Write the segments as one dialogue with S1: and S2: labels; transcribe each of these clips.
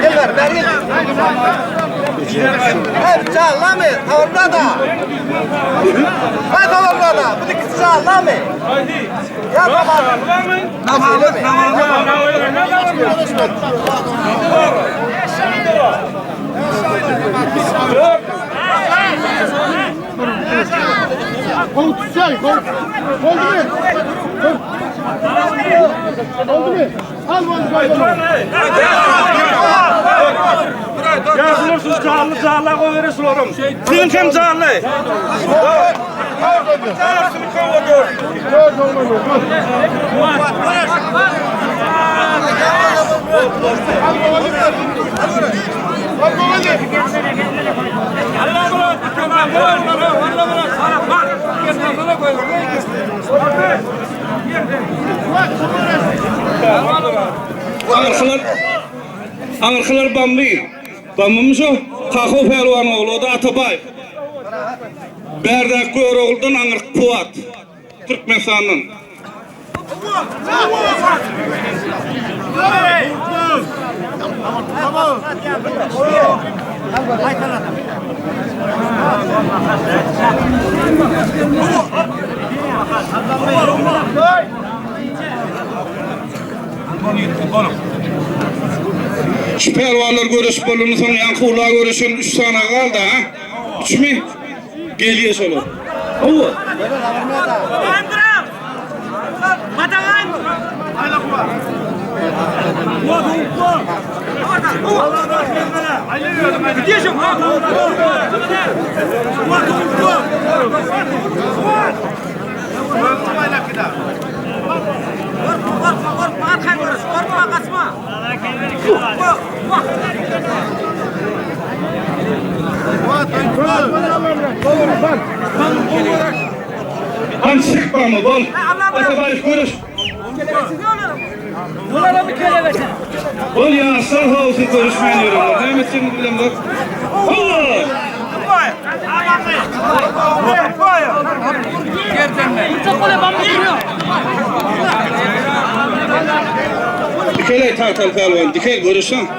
S1: Gel ver, ver gel. Hep çağla mı? Tavrına da. Hadi tavrına da. Bu dikisi çağla mı? Ya tamam. Tamam.
S2: Gol tutsay, gol. Gol mu? Oldu mu? Al bunu.
S3: Yazılırsınız canlı koyuyoruz oğlum. Sizin kim canlı? Anırkılar bambi. Bambımız o. Kakı Pelvan oğlu, o da Atabay. Berdak Gör oğuldan Anırk Puat. Türkmenistan'ın. Şu pelvanlar görüş bolunu son yankılar görüşün 3 tane kaldı ha. 3 mü? Geliyor sonra. Oo. Han sıkma mı bol? Atabarış görüş.
S4: Bunlara mı kelebek?
S3: Bol ya sağ olsun görüşmeyin yorumlar. Hemen seni bilen bak. Allah! Dikele tartal pelvan, dikel görüşün.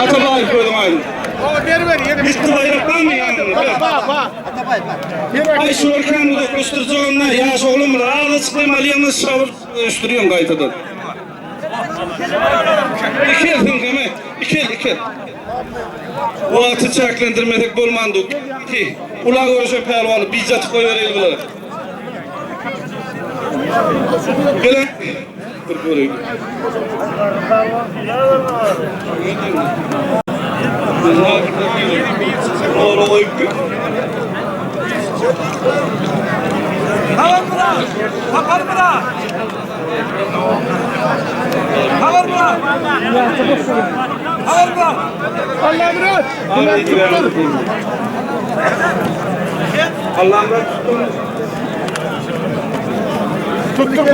S3: Atabay koydum aynı. Bitti bayraktan mı yani? Ay şu orkanı da koşturacağımlar. Ya oğlum ağzı çıkmayayım aliyanı savur koşturuyorum gaytadan. İkel hınkame. İkel. O atı çaklandırmadık bulmandık. İki. Ula görüşen pelvanı bizzat koyuverelim bunlara. Gelen. Kırpırıyor. Oğlu koyup.
S5: Havar bura! Kapar bura! Havar bura! Havar bura!
S2: Allah bırak.
S3: Allah'ım ben tuttum.
S2: Tuttur,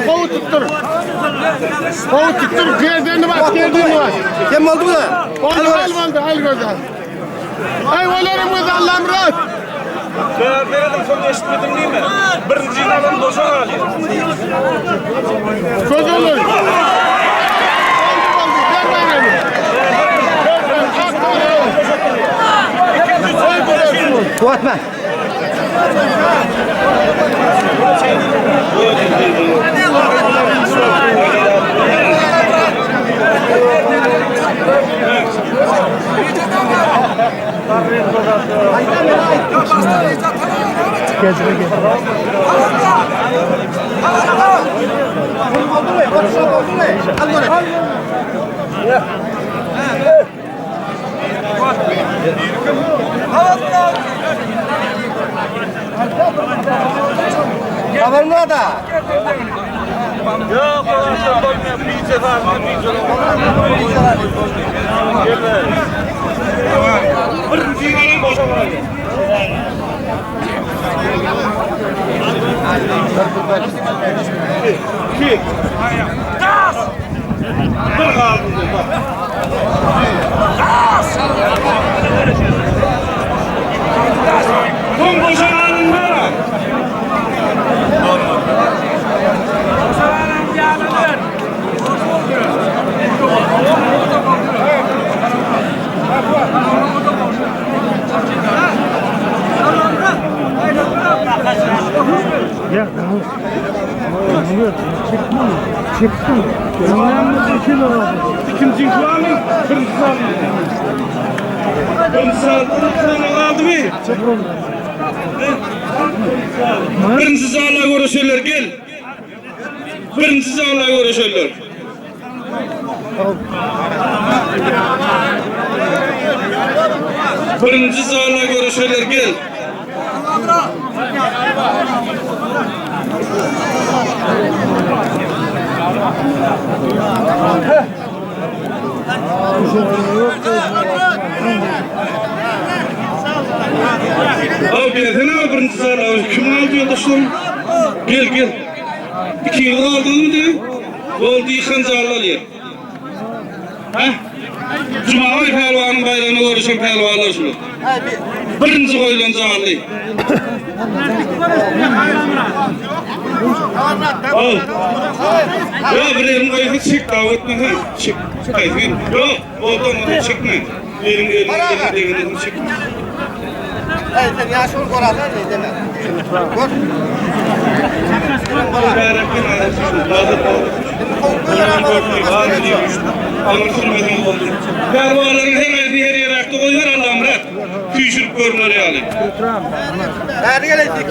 S2: kovu tuttur. Kovu tuttur, gerdiğini bas.
S1: Kim oldu bu da?
S2: Al gözden. Ay oğlanım kız Allah'ım bırak.
S3: Ben verelim sonra eşitmedim değil mi? Birinci inanın boşa alıyor.
S2: Söz olur.
S1: Kuatma. Haber mi ada?
S3: Yok, bir sefer birinci inanın boşa alıyor. İki. Gaz! Bir kaldı. Gaz! Kum boşa alındı. İkinci var mı? Birinci sağ. Birinci sağ aldı mı? Birinci sağla görüşürler gel. Birinci sağla görüşürler. Birinci sağla görüşürler gel. Abi yeteneği birinci sağla. Kim aldı yoldaşlarım? Gel gel. 2 yıl aldın mı diye? Oldu yıkan sağlarlar. Cuma'yı pehlivanın bayrağına görüşen pehlivanlar şunu. Birinci koyulan sağlarlar. Al. Ya bir yerin koyu çık davetme ha. Çık. Hayır. Yok. Oradan çıkma. Yerin çık.
S1: Hey sen yaş ol koralar ne deme. Kor.
S3: Pervaların her yere aktı koyuyor Allah'ım rahat. Tüyşürüp görünür yani.
S1: Hadi gel ettik.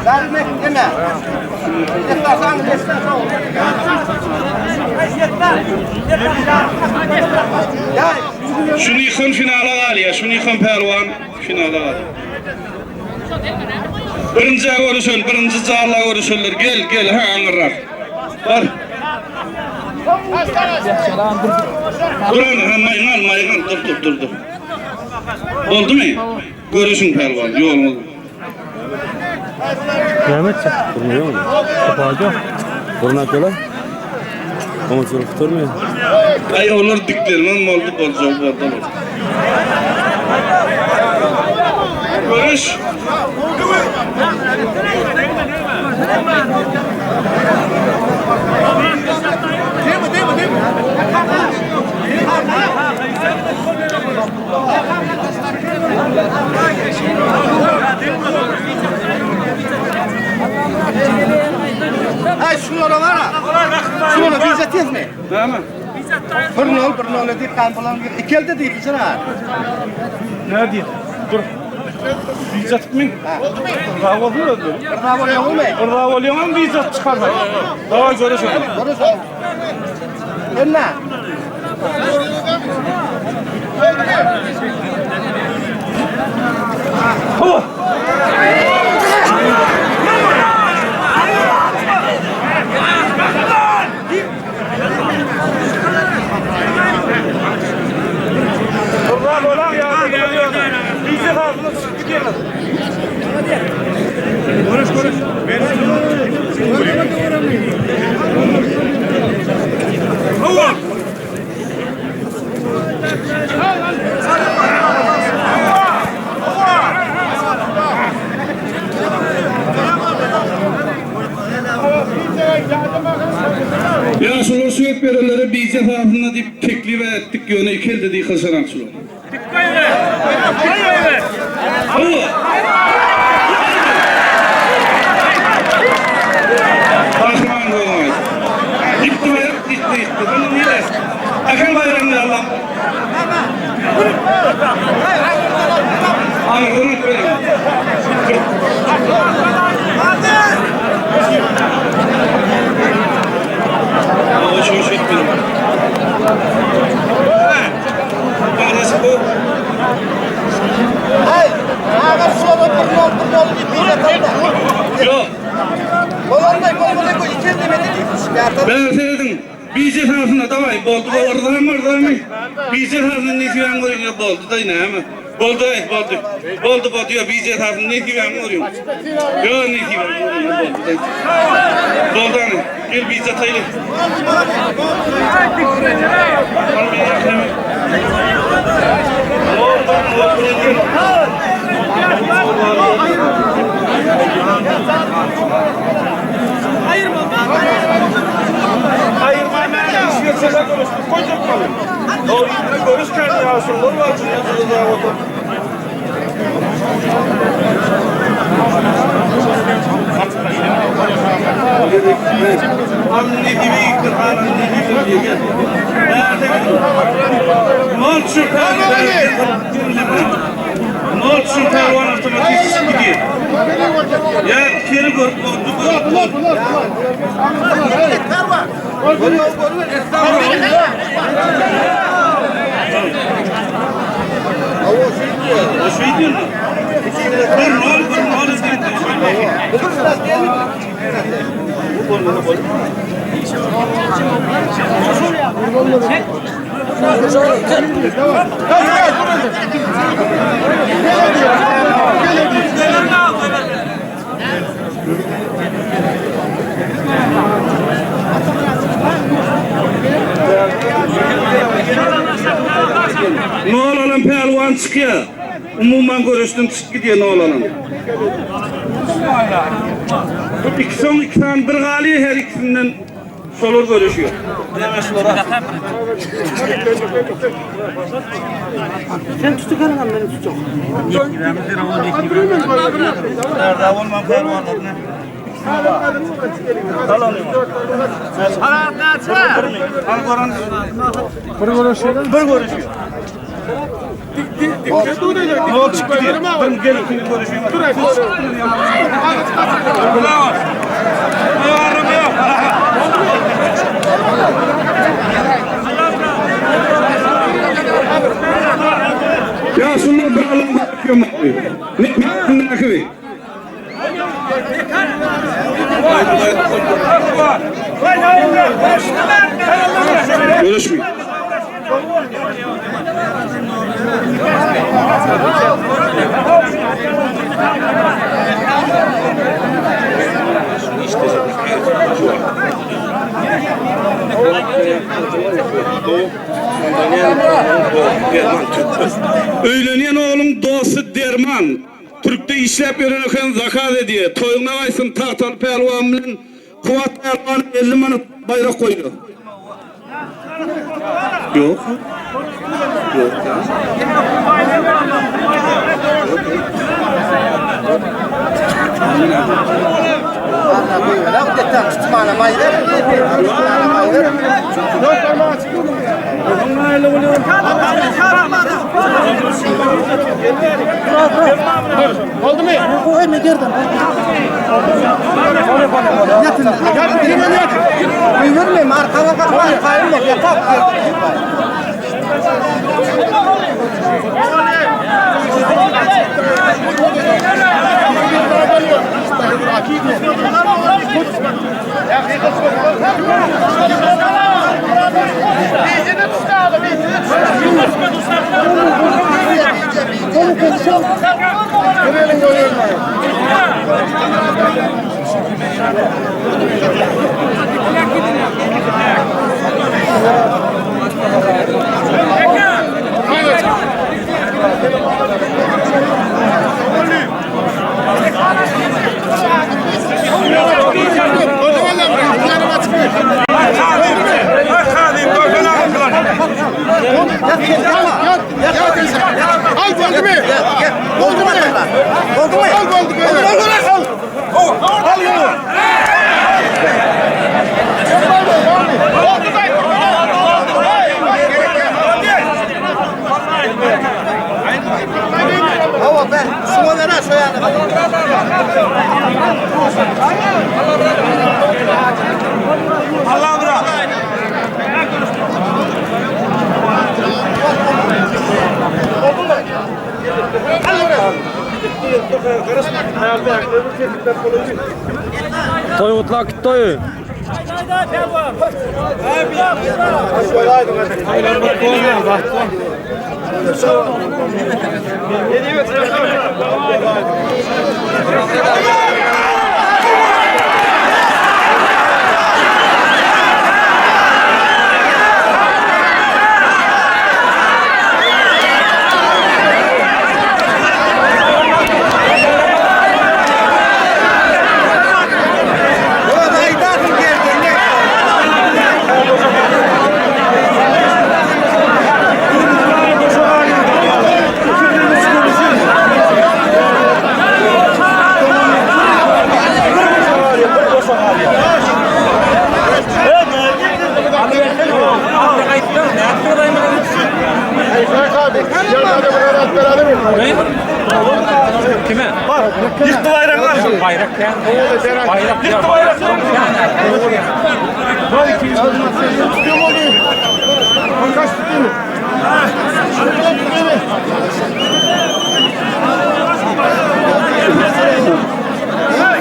S1: Vermek deme. Yetersen yeter. Ya
S3: Şunu yıkın finala al ya. Şunu yıkın pervan finala al. Birinci görüşün, birinci zarla görüşürler. Gel ha anırlar. Var. Durun maygan dur. Oldu mu? Görüşün pervan yol oldu.
S4: Kıyamet durmuyor mu? Kapağacak. Korunak yola. Ama sonra tuturmuyor.
S3: Ay onlar diklerim oldu bolca. Görüş.
S1: Ay şunlara var ha. Şunlara bizzat mi?
S3: Tamam.
S1: Pırnol deyip kan falan. İki elde değil sana.
S3: Ne diyeyim? Dur. Bizzat mı? Bravo diyor.
S1: Bravo ya olma.
S3: Bravo oluyor bizzat çıkarma. Daha görüşün.
S1: Görüşün. Enna.
S3: Oh! Ulan ya geliyor. Bizi hafızı çıktı gelin. Konuş. Allah! Ya şunu sürekli verenlere bize tarafına deyip teklife ettik yöne ikel dediği kasaran şunu. Dikkat et! Başman olmaz. Gitti mi? Gitti. Bunu niye dersin? Akıl bayramını Allah'ım. Anladın mı? Hoş etmedim. Bağlası bu.
S1: Hey, ağır şuna pırnol deyip bizzat alma.
S3: Yok.
S1: Kolonday koy iki elde mi dedik?
S3: Ben söyledim. Bize tarafında davay boldu oradan mı? Bize tarafında ne filan koyuyor boldu da yine ama. Boldu ya bize tarafında ne filan koyuyor. Yok ne filan koyuyor boldu da. Boldu hani. Gel bize taylı. Ayırma ben işiyetsene konuştuk. Koyacak kalın. Doğru görüş kendi yaşın. Doğru açın yazılı daha otur. Anne gibi yıktır, anne gibi diye. Mol şurtar, mol şurtar var otomatik gidiyor. Ya kere gol. O şey diyor mu? Bir rol ne olalım pehlivan çıkıyor. Umuman görüştüm çık gidiyor ne olalım. İkisinden bir galiye her ikisinden solur görüşüyor.
S6: Sen tutukarım beni tutacak.
S3: Nerede olmam pehlivanlar ne? Bir görüşüyor. Ne oldu çık gidiyor. Ben gelip şimdi görüşüyorum. Bravo. Yarım yok. Ya şunları bir alın bakıyorum abi. Ne akıbı? Görüşmeyin. Öyleniyen oğlum doğası derman. Türk'te işlep öğrenirken zakat ediyor. Toyuna kaysın tahtalı pehlivan bilen kuvat pehlivan 50 manat bayrak koyuyor. Yok. Yok ya.
S2: Oldu mu?
S6: Bu elime girdim.
S2: Yatın. Yatın.
S1: Buyurmayayım arkama bakma. Kayın yok. Yatak. Hava ben sumanlara soyanım.
S5: Allah bırak.
S4: Toy mutlak toy.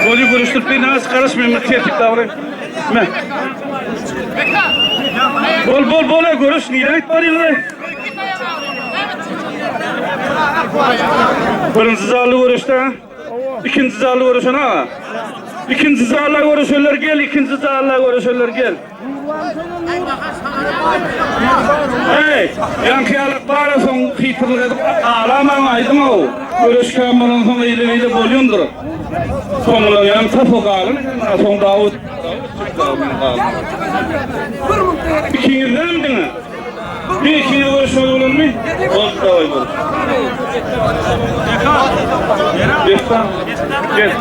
S3: Golü görüştürüp bir az karışmayayım. Tetik davranayım. Bol görüş. Niye var ya? Birinci zarlı görüşte. İkinci zarlı görüşüne. İkinci zarlı görüşürler gel. İkinci zarlı görüşürler gel. Hey, yankıyalık bana son fitırlı ağlamam aydım o. Görüşken bana son eyle bolyundur. Sonunda yan tapu kalın, son Davut. İkinizden mi dine? Bir ikinci görüşme olur mu? Oldu da oy olur. Destan, gel.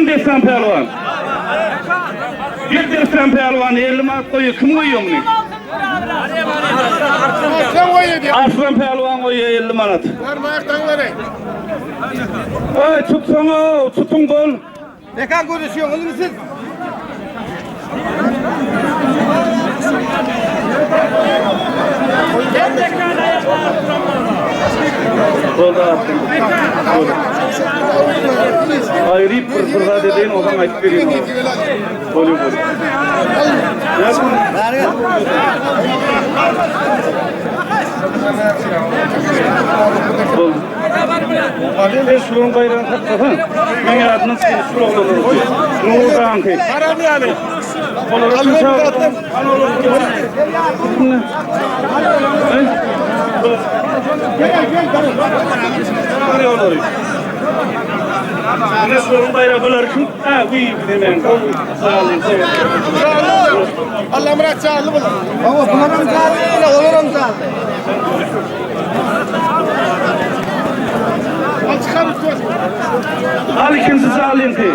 S3: Destan pehlivan. Bir destan pehlivan, 50 mat koyuyor, kim koyuyor bunu?
S2: Sen koy diye.
S3: Aslan pehlivan koyuyor 50 manat.
S2: Var ayaktan vereyim.
S3: Ay tutsana, tutun gol.
S1: Ne kadar konuşuyorsun oğlum siz?
S3: Golda attım. Ayrıyıp fırfırda dediğin o zaman açık vereyim. Golü gol. Gol. Ben şunun gayrını takmasın. Ben yardımcı şunu olur. Şunu da anke.
S2: Haram yani.
S3: Ne sorun bayrağı bularken? Ha, bu iyi demen. Sağ olun.
S2: Allah murat çağırlı bunu.
S1: Baba bunların çağırdı, olurum çağırdı.
S2: Al çıkar üstüne.
S3: Al ikinci sağlayın ki.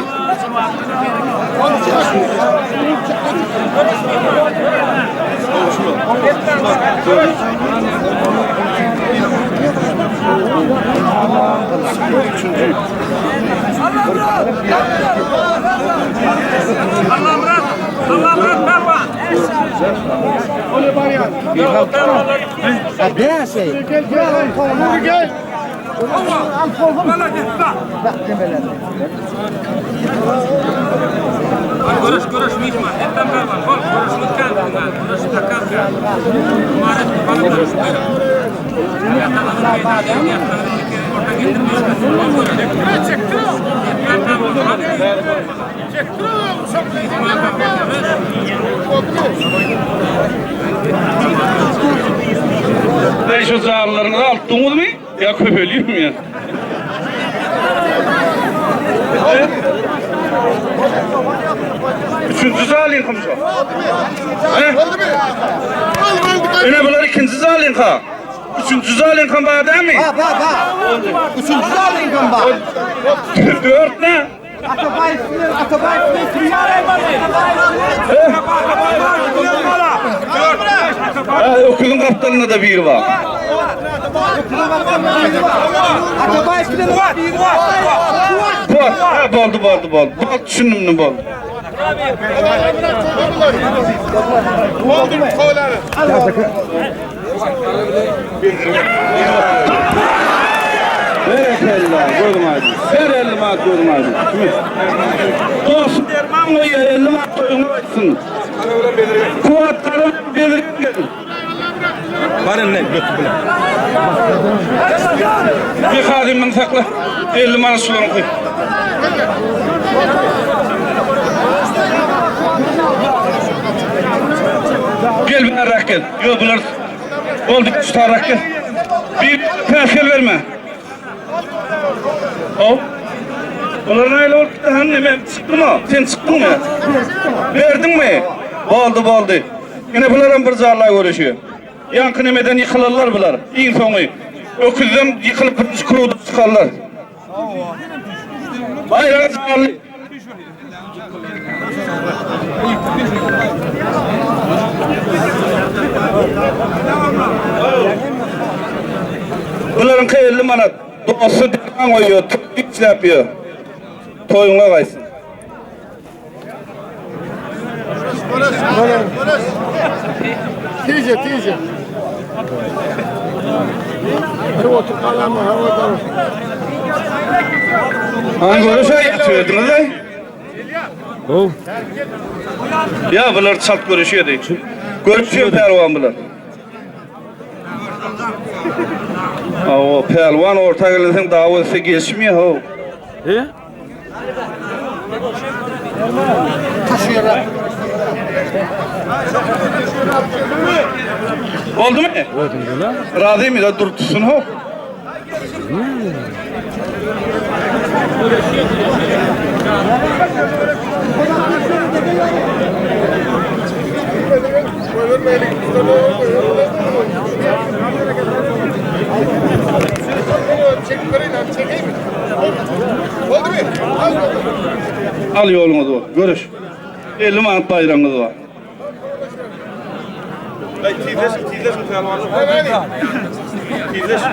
S1: Ben şey.
S2: Gel gel. Gel.
S7: Görüş mihma. Hepten ben var. Görüş mutkan. Görüş takar.
S3: Ben şu zarlarını alttınız mı? Ya köpeliyim ya. Üçüncü zalin kimse?
S2: Oldu mu?
S3: Öne bunlar ikinci zalin ka. Üçüncü zalin kan bana değil mi?
S1: Bak. Üçüncü zalin bak.
S3: Dört ne?
S1: Atabay
S3: Okulun kaptanında da bir var.
S1: Atabay
S3: Bol. Ha, boldu. Bol düşündüm ne bol.
S2: Oldu mu? Kovaları.
S3: Ver gördüm abi. Ver 50 mat gördüm abi. Dost derman o ya 50 mat koyun açsın. Kuatları belirgin.
S5: Varın ne? Götü
S3: Bir kadimden sakla. 50 mat sularını koy. Gel bir arrak gel. Yok bunlar oldu tutarak gel. Bir tefkel verme. Hop. Bunların öyle oldu da hani ben çıktım mı? Sen çıktın mı? Verdin mi? Oldu. Yine bunların bir zarla görüşüyor. Yankı nemeden yıkılırlar bunlar. İn sonu. Öküzden yıkılıp kuruda çıkarlar. Bayrağı zarlı. Bunların 50 manat. Dostu devam koyuyor. işlep toyuna kaysın.
S2: Tice. Otur kalama havada.
S3: Hangi görüşe getirirdiniz ay?
S4: O.
S3: Ya bunlar çalt görüşüyor değil. Görüşüyor pelvan bunlar. O pelvan orta gelirsen davası geçmiyor o. Oldu mu? Razı mı da durtusun ho? Al yolunu da görüş. 50 manat bayrağınız var. Tizleşin pelvan. Tizleşin.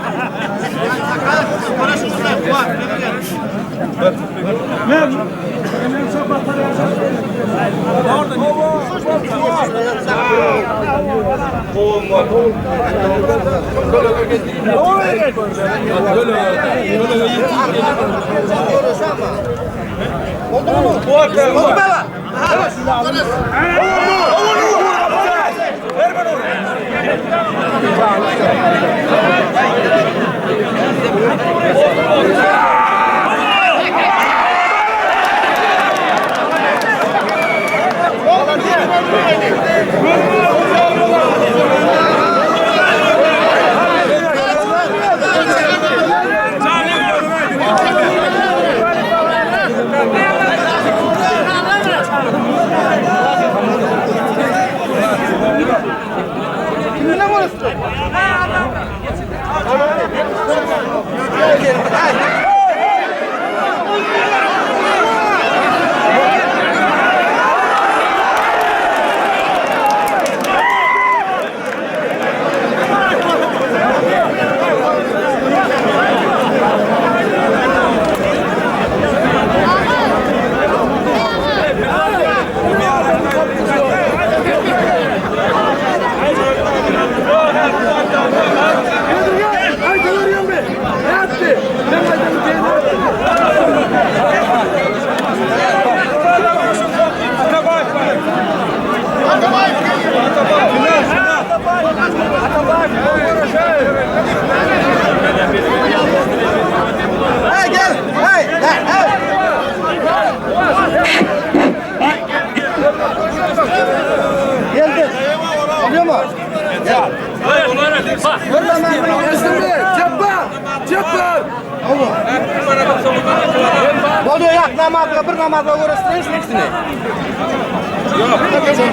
S1: Bir namazda uğraştırıyoruz ikisini.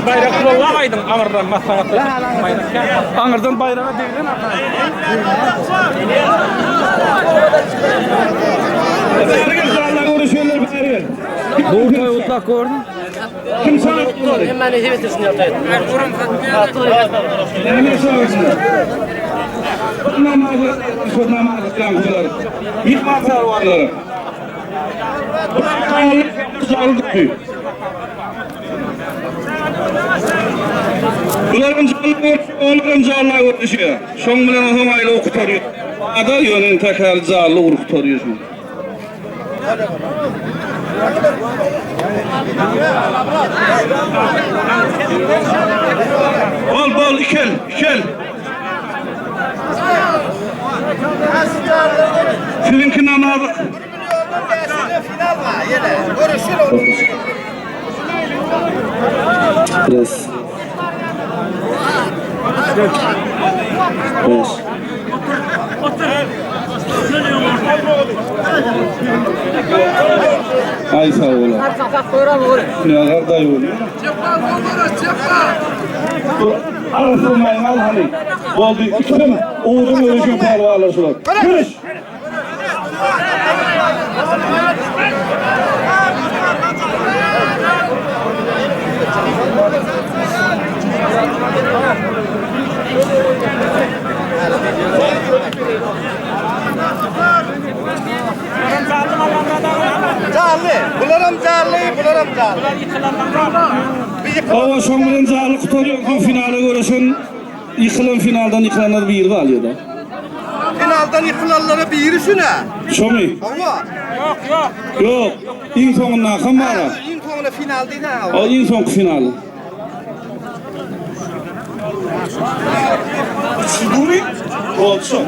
S7: Bayrak kullanaydın Anırdan maslahatı. Anırdan bayrağa değilim.
S4: Doğru otlak gördün.
S3: Kim sana bunları?
S6: Hemen evet düşünüyorum.
S3: Ne söylüyorsun? Namazı kankuları. İtma fervarları. Bunların canlı görüşüyor. Şon bilen ohum ayla okutarıyor. Ada yönün tekrar canlı okutarıyor. Bol ikel. Sizinki namazı.
S1: Final var yine. Görüşürüz.
S4: Pres.
S3: Ay sağ olun. Finalar dayı oluyor. Arasılmayın al hani. Oldu ikisi mi? Uğur'un ölüşün parvalarlar. Görüş.
S7: Ben zaten Allah'ım
S1: canlı. Bunlar canlı.
S3: Hava şoňdan jaly kutarýan finale göreşen yıkılan finaldan yıkılanlar bir yıl alıyor da.
S1: Finaldan yıkılanlara biri şuna.
S3: Şomy.
S1: Ama.
S3: Yok. İň soňundan kam bara.
S1: İn konuda final değil ha.
S3: O iň soňky finaly. Siguri? Olsun.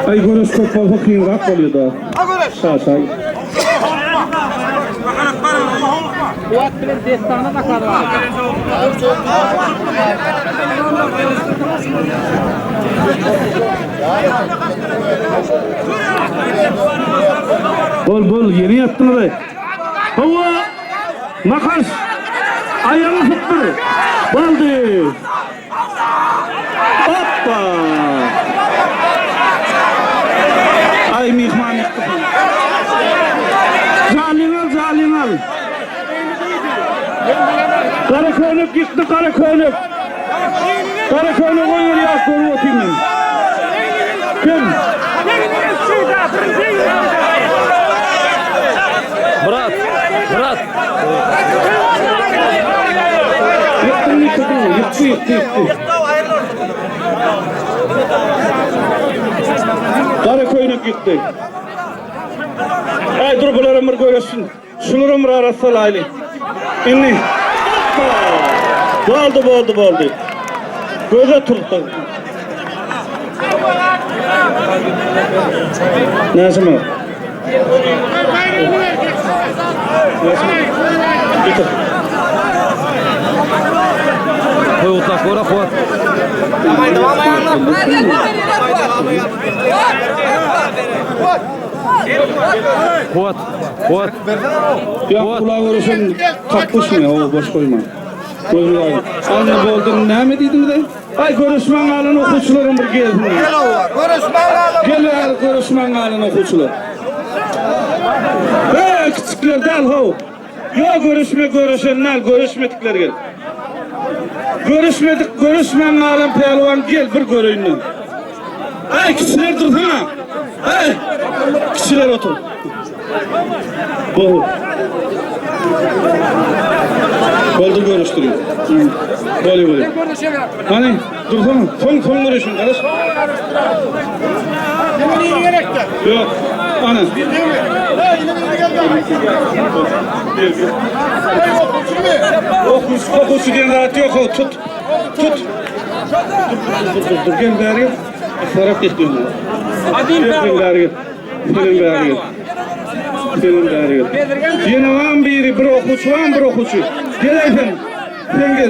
S3: Ay görüş çok fazla kıyımrak oluyor da.
S1: Ha görüş.
S3: Şaşay.
S6: Fuat bilen destana da kaldı.
S3: Bol yeni yattın be. Hava. Makas. Ayağını tuttur. Baldı. Hoppa. Ay mihman yıktı. Zalim al. Karakönük yıktı Karakönük. Karakönük oynuyor ya koru otayım. Kim?
S4: Brat.
S3: Yıktı. Karakönük yıktı. Ay dur bularım bir görürsün. Şunurum bir arasal aile. İnni. Boldu. Göze tuttu. Nasıl mı? Bitir.
S4: Koy utak ora Fuat. Fuat.
S3: Ya kulağa vurursun kapış mı o boş koyma. Gözü ay. Anne boldun ne mi dedin de? Ay görüşmen alın okuçularım bir gelsin.
S1: Gel oğlan.
S3: Gel görüşmen alın okuçular. Hey küçükler del ho. Ya görüşenler görüşmedikler gel. Görüşmen alın pehlivan gel bir göreyim. Hey küçükler dur ha. Hey küçükler otur. Bu. Boldu görüştürüyor. Böyle. Hani dursana. Son görüşün kardeş. Yok. Ana. Okusu diyen rahat yok o. Tut. Dur. Gel bari. Fotoğraf istiyorum. Gel bari. Yine var biri bir okuçu. Gel efendim.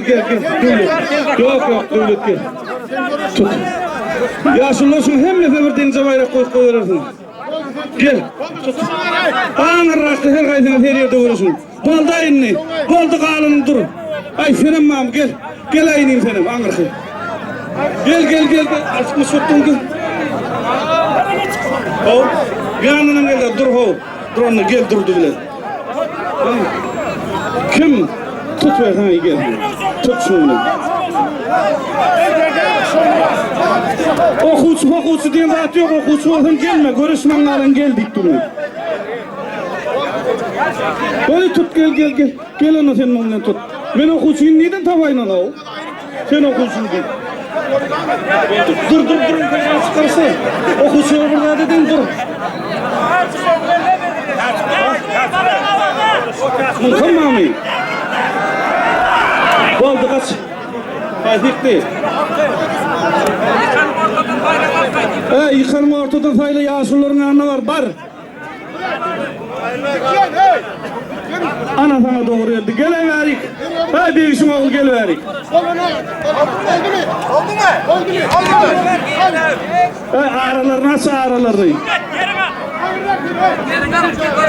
S3: Gel. Dövlet. Yok dövlet gel. Tut. Yaşlırsın hem de bir denize bayrak koyarırsın. Gel. Tut. Ağır rastı her kaydına her yerde vurursun. Balda inni. Balda kalın dur. Ay senem mam gel. Gel ayının senem ağır kıl. Gel. Açma sottun gel. Ho. Yanına gel dur ho. Dur onu gel durdu bile. Kim? Tut ver ha gel. Tut şunu. Okuçu diyen rahat yok. Okuçu olsun gelme. Görüşmenlerin geldik bunu. Böyle tut gel. Gel onu senin onunla tut. Ben okuçuyum neden tavayla o? Sen okuçun değil. Dur. Çıkarsa. Okuçuya burada dedin dur. Tamam mı? Oldu kaç. Bitti. Yıkanma ortadan fayla yaşlıların yanına var. Bar. Ana sana doğru geldi. Gel verik. Bir işim oğul gel verik.
S1: Oldu mu?
S3: Ağrılar nasıl ağrılar değil?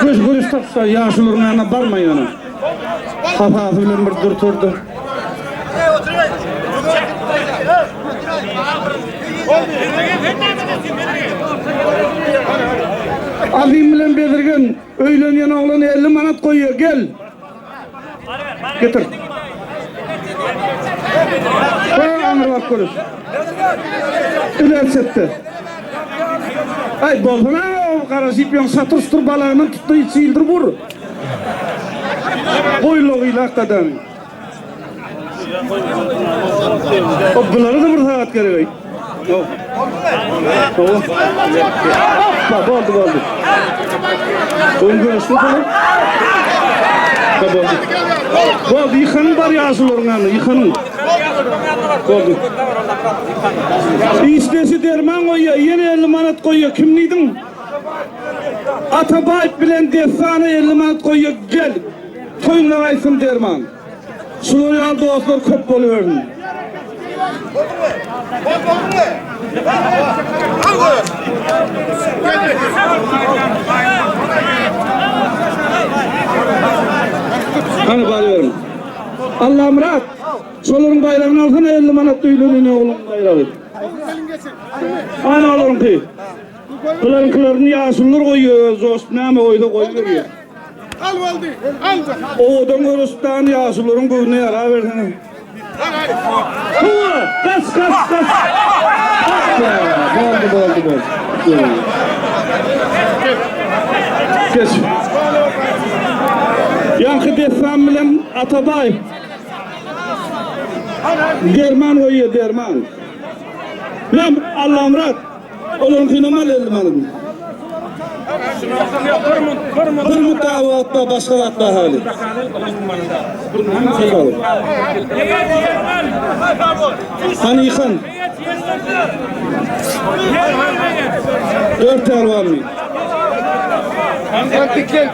S3: Kuş taksa yaşlıların yanına barmayın ona. Hafifle bir durturdu. Alayım bilen Bedirgen öýlenýän oğlan 50 manat koyuyor, gel. Getir. Amr bak konuş. İlersetdi. Ay bolsana o kara jipyon satırstır balağının tuttuğu içi ildir vur. Boyluğuyla hakikaten. O bunları da bir saat gerek. Oldu. Oyun görüştü falan. Oldu, yıkanın var yazıların yanında, yıkanın. Oldu. İstesi derman koyuyor, yeni 50 manat koyuyor, kimliydin? Atabayip bilen desana 50 manat koyuyor, gel. Toyunla kaysın derman. Suları aldı olsun, köp oluverdim. Hani bağırıyorum. Allah'ım rahat. Şoların bayrağını alsana 50 manat düğülünü oğlum bayrağı. Hani oğlum ki. Kıların kılarını yağsınlar koyuyor. Zostname oyda koyuyor ya.
S2: Al valdi. Al.
S3: Oğdan orustan yağsınların kuyunu yara versene. Huva! Kas! Boldu. Geç. Yankı desem bilen Atabay. Derman koyuyor, derman. Lan Allah'ım rahat. Olan kıynamal 50 manatını. Bir mutlu atma, başka atma hali. Hani yıkan? 4 elvan mı?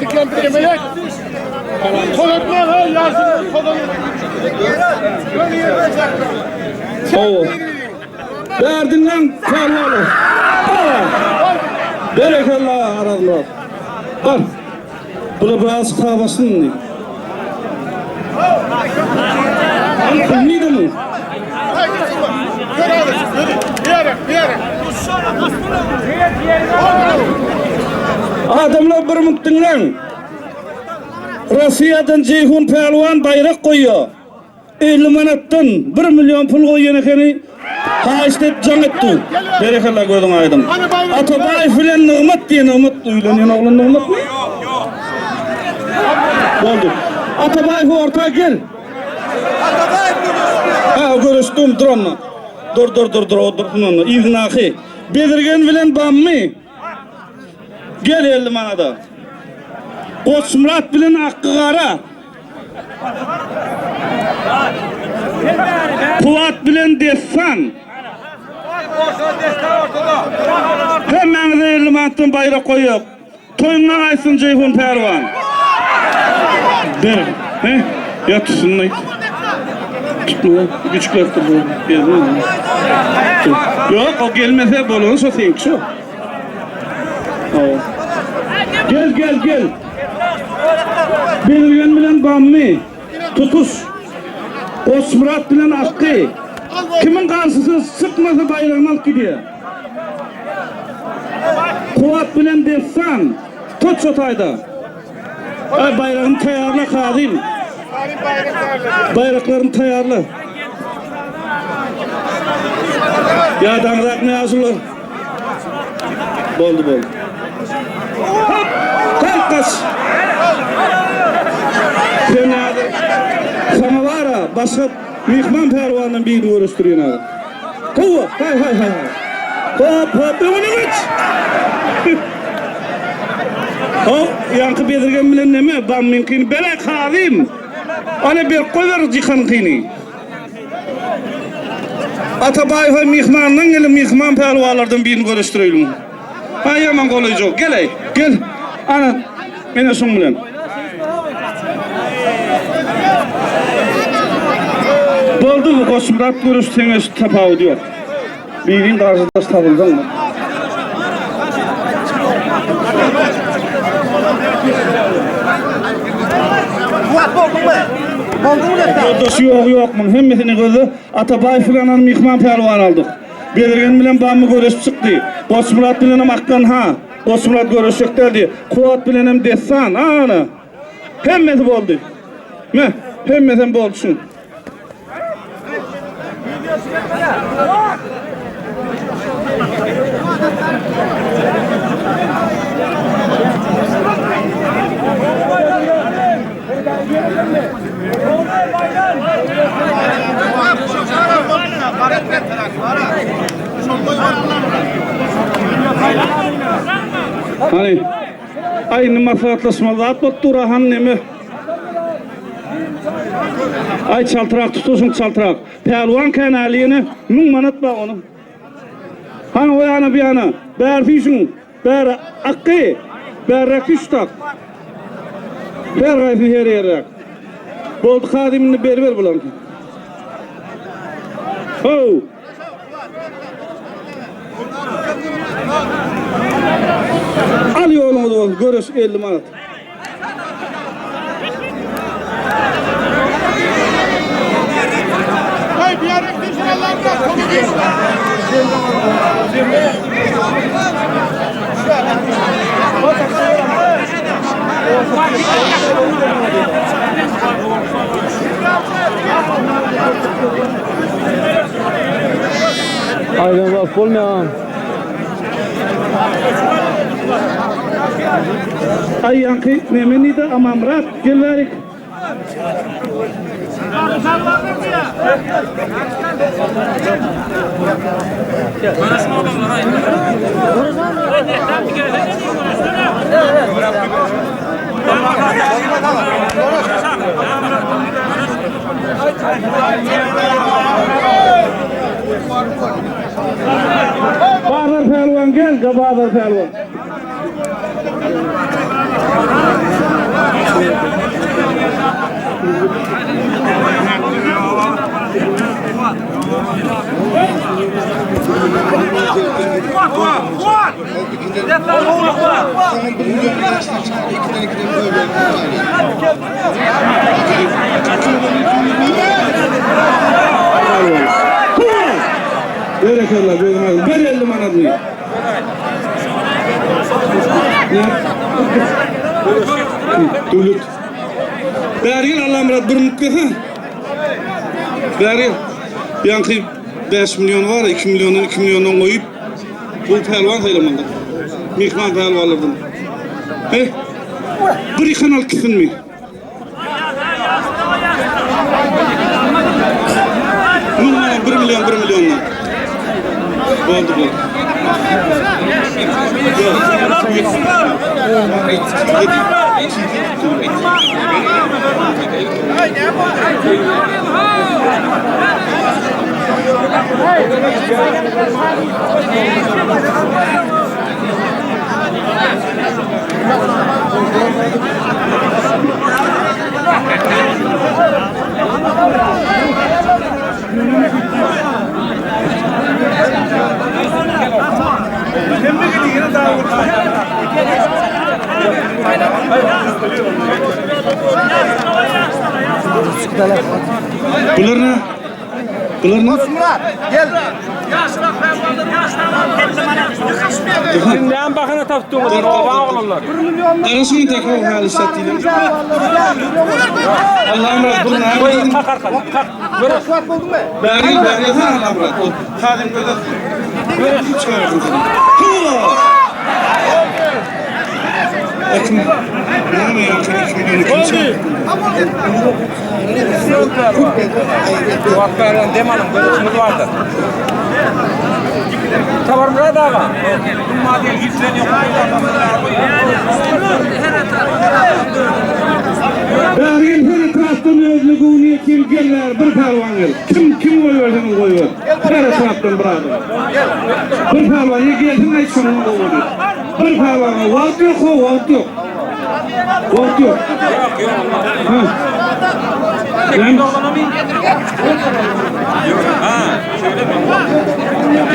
S2: Diklen melek. Kolatma ha yazın.
S3: Oo. Verdin lan karnalı. Berekallah aradlar. Al. Bunu biraz kavasın ne? Neydi mi?
S2: Bir yere.
S3: Adamlar bir muttun lan. Rusya'dan Ceyhun Pelvan bayrak koyuyor. 50 manattan 1 milyon pul koyuyor ekeni. Ha işte can etti. Berekallah gördüm aydım. Atabay filan Nıgmat diye Nıgmat duyulan oğlun Nıgmat mı? Oldu. Atabay orta gel. Ha görüştüm dur onunla. Dur oturdun onunla. İznaki. Bedirgen filan bammi. Gel 50 manada. Osmurat bilen Hakkı Kara. Kuvat bilen Destan. Hemen de 50 manattan bayrak koyuyor. Toyunla aysın Ceyhun Pervan. Der. He? Ya tutsun lan. Tutma. Küçüklerdi bu. Yok o gelmese bolonsa sen şu. Gel. Bedirgen bilen Bammi. Tutus. Osmurat bilen Hakkı. Kimin karşısı sıkmasa bayrağını alıp gidiyor. Kuvat bilen Destan. Tut çotayda. Bayrağını tayarla kadim. Bayraklarını tayarla. Ya danrak ne yazılır? Boldu. Kalkas. Sana var ha, başka mihman pervanın birini uğraştırıyorsun abi. Kova, hay. Hop, önüne geç. Yankı Bedirgen bilen neme, ben mümkün bele kalayım. Ona bir koyver cikan kini. Atabay hay mihmandan gelin mihman pervalardan birini uğraştırıyorsun. Ha yaman kolaycı ol, gel. Ana, mene son bilen. Boldu bu Osmurat görüştüğünüz tapağı diyor. Bildiğin karşıda tabıldan mı? Dostu yok mu? Hemmesini gözü Atabay filanın mihman pervan aldık. Bedirgen bilen bamı görüşüp çıktı. Osmurat bilen Akkan ha. Osmurat görüşecek derdi. Kuvat bilenem desan, ana. Hemmeti boldu. Me, hemmeten bolsun. Hani aynı maslahatlaşmalı atlat durahan nemi? Ay çaltırak tutuyorsun çaltırak. Pelvan kanalini nun manat ba onu. Hani o yana bir yana. Ber fişun, ber akkı, ber raküştak. Ber gayfı her yerak. Boldu kadimini berber bulan ki. Ho! Al yolunu da görüş 50 manat.
S2: Hey bir yere gidin Allah'ım bırak. Konu değil.
S4: Aynen bak olmayan.
S3: Ay yankı memeni de amamrat gel verik. Bağlar pelvan gel, bağlar pelvan. Berekallah benim abi. Ver 50 manatını. Dövlet. Bergin Allah murat bir mutlu ha. Bergin. Yankı 5 milyon var, 2 milyondan koyup bu pelvan sayılamadı. Mihman pelvanlardan. He? Bir kanal kısın mı? Bunlar 1 milyondan. Oldu bu. Bunlar ne?
S1: Osmurat gel.
S6: Şimdiden bakana taptığımız baba oğlanlar.
S3: Arasını takıl hali satıyla. Allah'ım Rabbi bunu
S6: Koy kalk arkadan kalk.
S1: Osmurat buldun mu?
S3: Bergin ha Allah'ım Rabbi. Halim böyle. Böyle kim çıkardı? Bakın. Ne mi yaptın? 2 milyon kim
S6: Vakkardan demanın görüşümüz vardı. Tavar Murat ağa. Madem yükleniyor.
S3: Bergin her taraftan özlüğünü kim geller bir pervan gel. Kim koy verdiğini koy ver. Her taraftan birader. Bir pervan ya geldin ne şunun da olur. Bir pervan vakti yok o vakti yok. Vakti yok.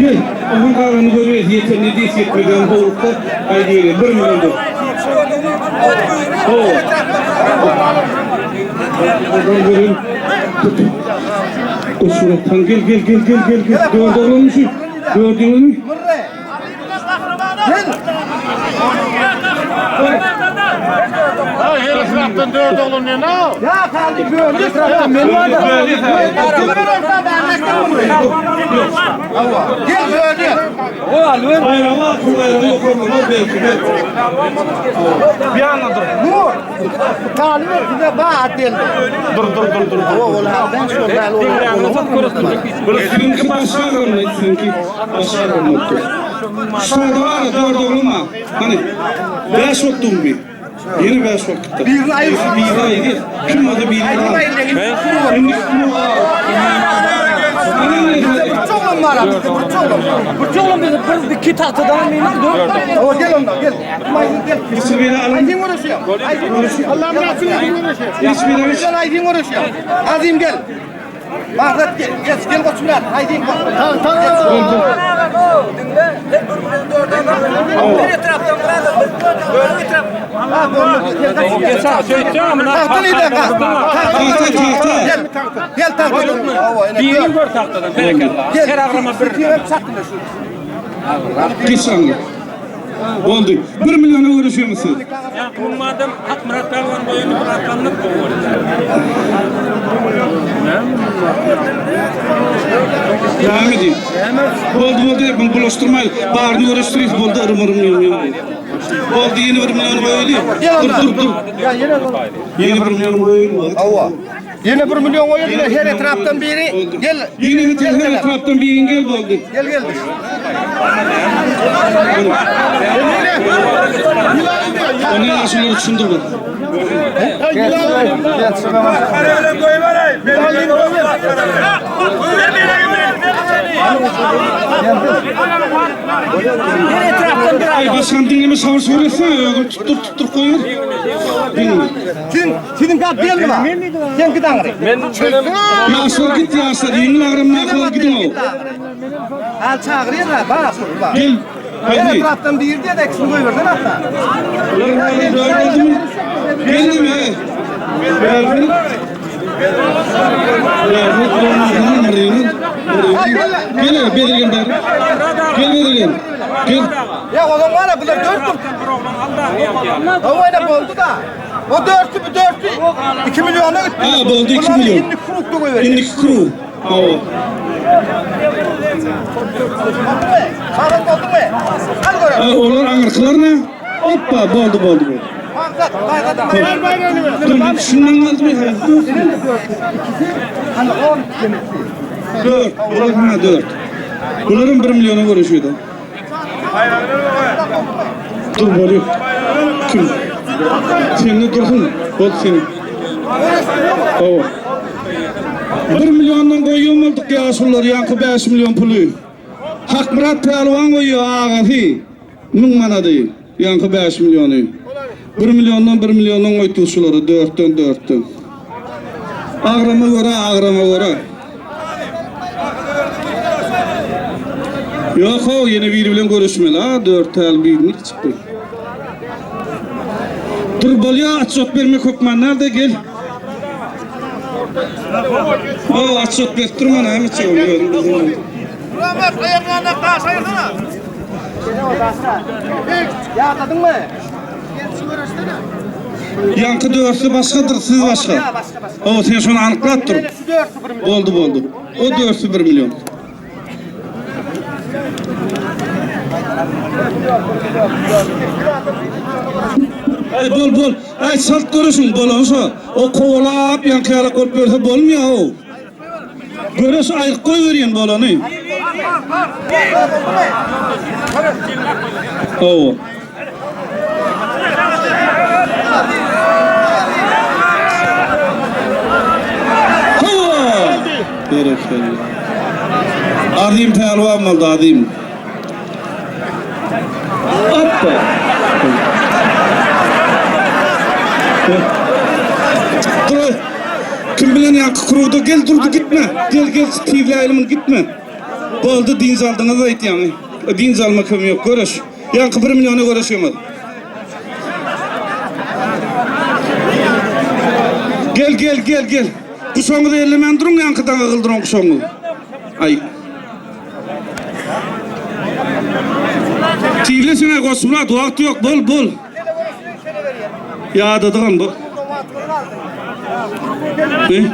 S3: Gel. Onun kahveni görüyoruz. Yeter ne diye yetmeden boğulukta. Haydi öyle 1 milyon dolar. Oradan göreyim. O surattan gel. Gördün mü?
S1: Gel.
S2: Ay her taraftan dört olun ne?
S1: Ya kaldı böyle taraftan benim var da. Gel böyle.
S3: Bayrama kullarını yok olmaz belki. Bir anladım.
S1: Dur. Talim size bağ deldi. Dur. Oğlum ben şöyle
S3: Burası seninki başka olmadı, seninki başka olmadı. Şurada var ya, dört olma. Hani, 5 ottum bir. Yeni 5 ottum.
S1: Bir ayı.
S3: Bir ayı. Kim adı bir ayı?
S1: Burçoğlum var abi. Burçoğlum.
S6: Burçoğlum bir iki tahtadan mıydı?
S1: O gel ondan gel. Gel.
S3: İsmini alın.
S1: Aydın uğraşıyor.
S2: Allah'ım nasıl uğraşıyor?
S3: İsmini alın.
S1: Gel Aydın uğraşıyor. Azim gel. Mahzat gel. Gel koçumlar. Aydın koç. Tahtın iyi de kalk. Gel tahtın.
S6: Birini gör tahtadan. Berekallah. Her ağrama bir.
S3: Git sen git. Oldu. 1 milyona uğraşıyor musun?
S7: Ya bu madem hak Murat Belvan boyunu bırakanlık bu.
S3: Devam edeyim. Oldu. Ben bulaştırmayın. Bağırını uğraştırıyoruz. Oldu. Irım. Oldu. Yeni 1 milyon koyuyor. Dur. Yeni 1 milyon koyuyor.
S1: Yine 1 milyon oyun her etraftan biri gel.
S3: Yeni her etraftan bir engel oldu.
S1: Gel.
S3: Onun yaşları düşündürdü. Ay başkan dinleme savur söylesene. Tuttur koyuyor.
S1: Senin kalp değil mi var? Sen git ağrı.
S3: Yaşlar git yaşlar. Yeni ağrımına kadar gidin o.
S1: Al çağırıyor da bak.
S3: Gel.
S1: Her
S3: Hadi.
S1: etraftan bir de eksin koyuverdin hatta.
S3: Geldi mi? Geldi. Gel Bedirgen bari. Gel Bedirgen. Gel.
S1: Ya o zaman var ya bunlar 4 tur. Havayla oldu da. O 4'ü 2 milyona gitti.
S3: Ha oldu 2 milyon.
S1: İnlik kuruktu koyuverdi.
S3: İnlik kuru. Oo.
S1: Sarın oldu mu? Al koyuyor.
S3: Onlar Amerikalılar ne? Hoppa oldu.
S1: Mahzat.
S3: Dur şundan aldı mı?
S1: Hani 10
S3: 4. Bunlar 4. Bunların 1 milyona uğraşıyordu. Dur böyle. Kim? Seninle dursun. Bol senin. Oo. 1 milyondan koyuyor olduk ya şunlar yankı 5 milyon pulu. Hak Murat Pelvan koyuyor ağası. Mın mana değil. Yankı 5 milyonu. 1 milyondan koydu şunları 4'ten. Ağrama göre. Yok o yeni biri bilen görüşme la 4 el birini çıktı. Dur bolya açot verme kokman nerede gel. O açot ver durma ne mi çeviriyorum bizim.
S1: Rahmet ayaklarına taş ayırsana. Ya anladın mı?
S3: Yankı dörtü başkadır siz başka. O sen şunu anıklat dur. Oldu. O dörtü 1 milyon. Ay bol. Ay salt görürsün bolonsa. O kovalap yankıya koyup verse bolmuyor o. Görürsün ayık koy veriyin bolonu. Oo. Bereketli. Adim pelvan maldı adim. Hoppa. Dur. Kim bilen yankı kurudu gel durdu gitme. Gel tivleyelim gitme. Oldu din zaldığına da it yani. Din zalma kim yok görüş. Yankı 1 milyona görüşüyormadı. Gel. Bu sonu da ellemen durun yankıdan kıldırın bu sonu. Ay. Tivlesine koşsunlar, vakti yok, bol. Ya dadıgan bu. Ne?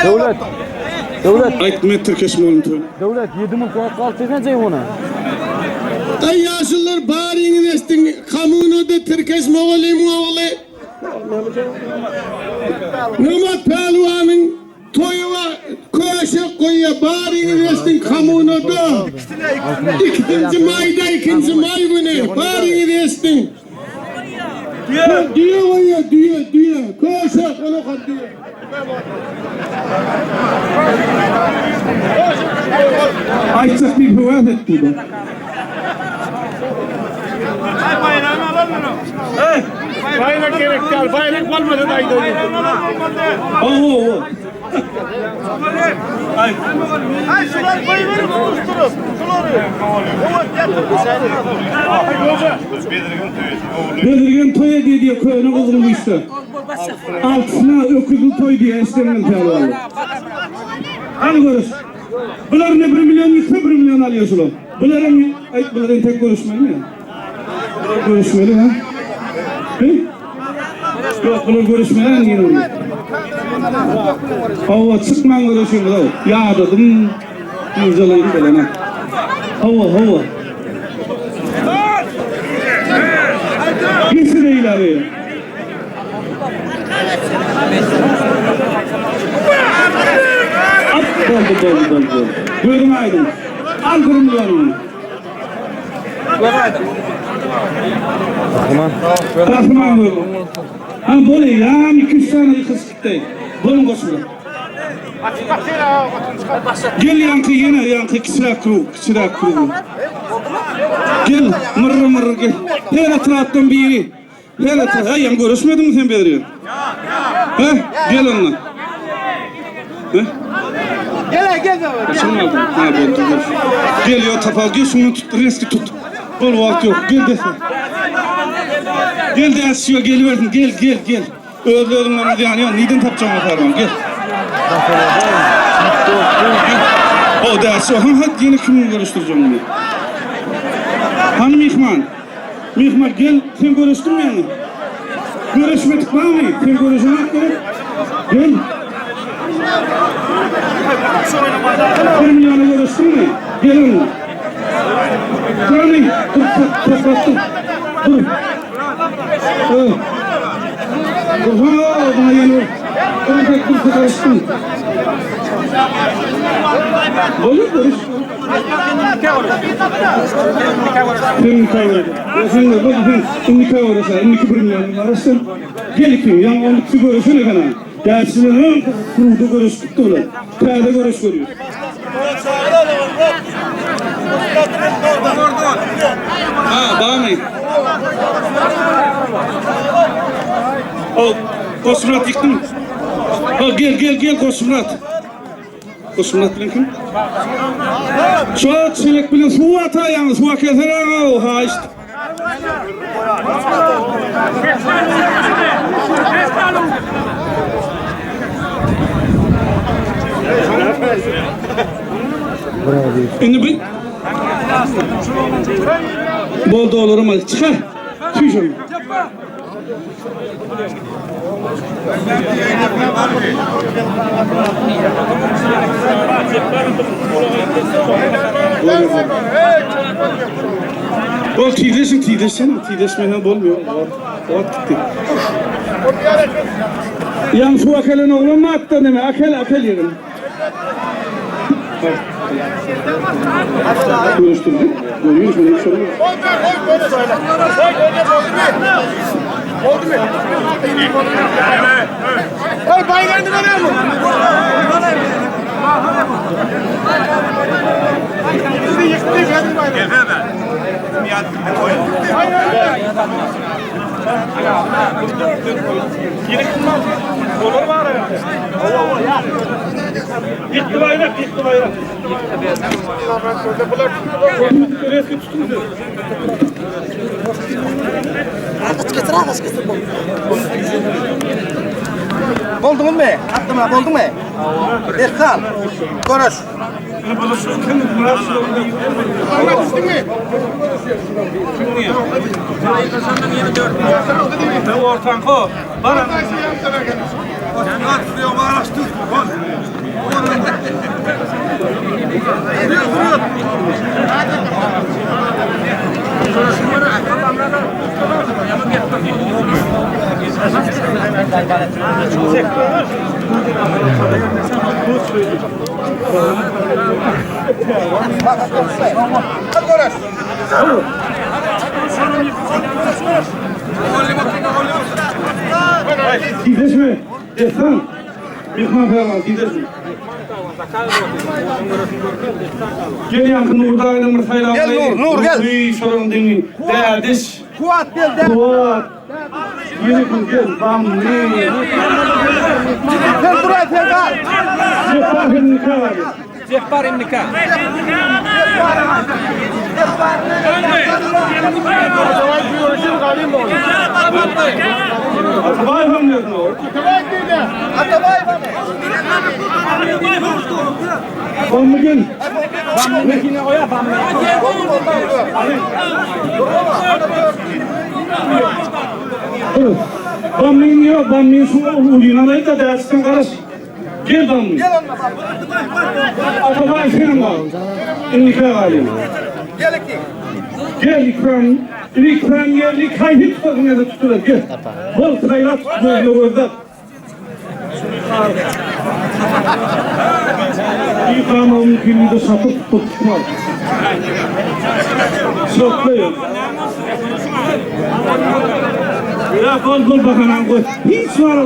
S4: Devlet. Devlet.
S3: Aytma Türkeşme olun toyunu.
S4: Devlet 7 ming kalk desene ona.
S2: Ay yaşlılar bari destin kamunoda Türkeş Moğolim oğlu. Numat Pelvan'ın toyuna köşe koyuya bari destin kamunoda. 2. Mayda 2. May günü bari destin. Diyor koyuya diyor. Köşe onu kan diyor.
S3: Aytsak bir hüvat etti bu.
S2: Bayrak gerek değil. Bayrak olmadı da ayda.
S3: Oo.
S1: Ay şular koyuverin oluşturun.
S3: Belirgen toya diye köyüne kızılmıştı. Altına öküzül toy diye esterinden pehlivanı. Al görüş. Bunlar ne 1 milyon yıksa 1 milyon alıyorsun. Bunların tek görüşmeli mi? Görüşmeli ha? He? Yok bunlar görüşmeli yine oluyor. Hava çıkman görüşüyor bu. Ya dedim. Yüzelayıp böyle ha. Hava. Gitsin de ileriye. Doldu. Buyurun aydın. Al kurumlularını. Rahman buyurun. Ha böyle ya 200 tane yıkız gitti. Bunun koşuyor. Gel yankı kisirak kuru. Gel mırrı gel. Her etraftan biri. Her etraftan. Ha yan görüşmedin mi sen Bedriye? Ha gel onunla. Ha?
S1: Gel.
S3: Şunu aldım. Ha buldu. Geliyor tapal. Gel şunu tut. Reski tut. Bol vakit yok. Gel de. Gel de asıyor. Geliversin. Gel. Öldürdüm onu diye. Neden tapacağım atarım? Gel. O dersi. Hadi yine kiminle görüştüreceğim bunu? Hanım Mihman gel. Sen görüştün mü yani? Görüşmedik var mı? Sen görüşmek gerek. Gel. 1 milyona görüştün mü? Gelin. Canım, dur. Bana yanıyor. Ben tek bir karıştım. Olur barış. Nikah uğrasa, 12 milyon arasın. Gel kim? Yan 12 görüşü ne kadar? Dersinin kurulda görüştük de ulan. Perde görüş görüyor. Ha, bağırmayın. O, Kosmurat yıktı mı? Ha, gel Kosmurat. Kosmurat bilen kim? Çok çelek bilen su ata yalnız, su keser o ha işte. Şimdi bir bol dolurum hadi çıkar. Tüyüşüm. Bol tideşmeden bolmuyor. Gitti. Yan su akelen oğlan mı attı deme? Akel yerim. Görüştürdük. Görüyoruz mu? Ne soruyor?
S2: Oldu mu? Hey bayrandı bana mı? Sizi yıktı kendi bayrağı. Gel hemen. Hayır. Yine kılmaz. Olur mu araya? Yıktı bayrak. Reski tutundu.
S1: Arkası getir. Buldun mu? Attım ha, buldun mu? Erkan, konuş.
S2: Ahmet düştün mü?
S7: Kazandan yeni 4.
S3: Ortanko. Bana
S2: Nasıl yaptın arkadaş?
S1: Hadi konuş.
S3: Gidiş mi? Destan. Bir falan gidiş mi? Gel yankın Uğur'da aydınlık sayılan.
S1: Gel Nur, gel.
S3: Uy sorun demin. Derdiş.
S1: Kuat gel de.
S3: Kuat. Yeni kız gel. Bam ne?
S1: Sen dur et gel.
S3: Cephahın nikah var.
S7: Cehbar imnika.
S2: Savaş bir uğraşım kalayım mı oğlum?
S3: Atabay mı diyorsun o?
S2: Savaş değil de.
S1: Atabay bana.
S3: Bam mı gel? Bammin yok, bammin su uğruna da dersin karış. Gel bammin.
S1: Gel onunla bak.
S3: Atabay senin var. Nikah alayım.
S1: Gel iki.
S3: Gel ikram. İkram yerli kayıt tutun ya da tutulur. Gel. Bol sayrat böyle orada. İkram onun külünü de satıp tutmaz. Sokluyor. Ya bol bakanan koy. Hiç var.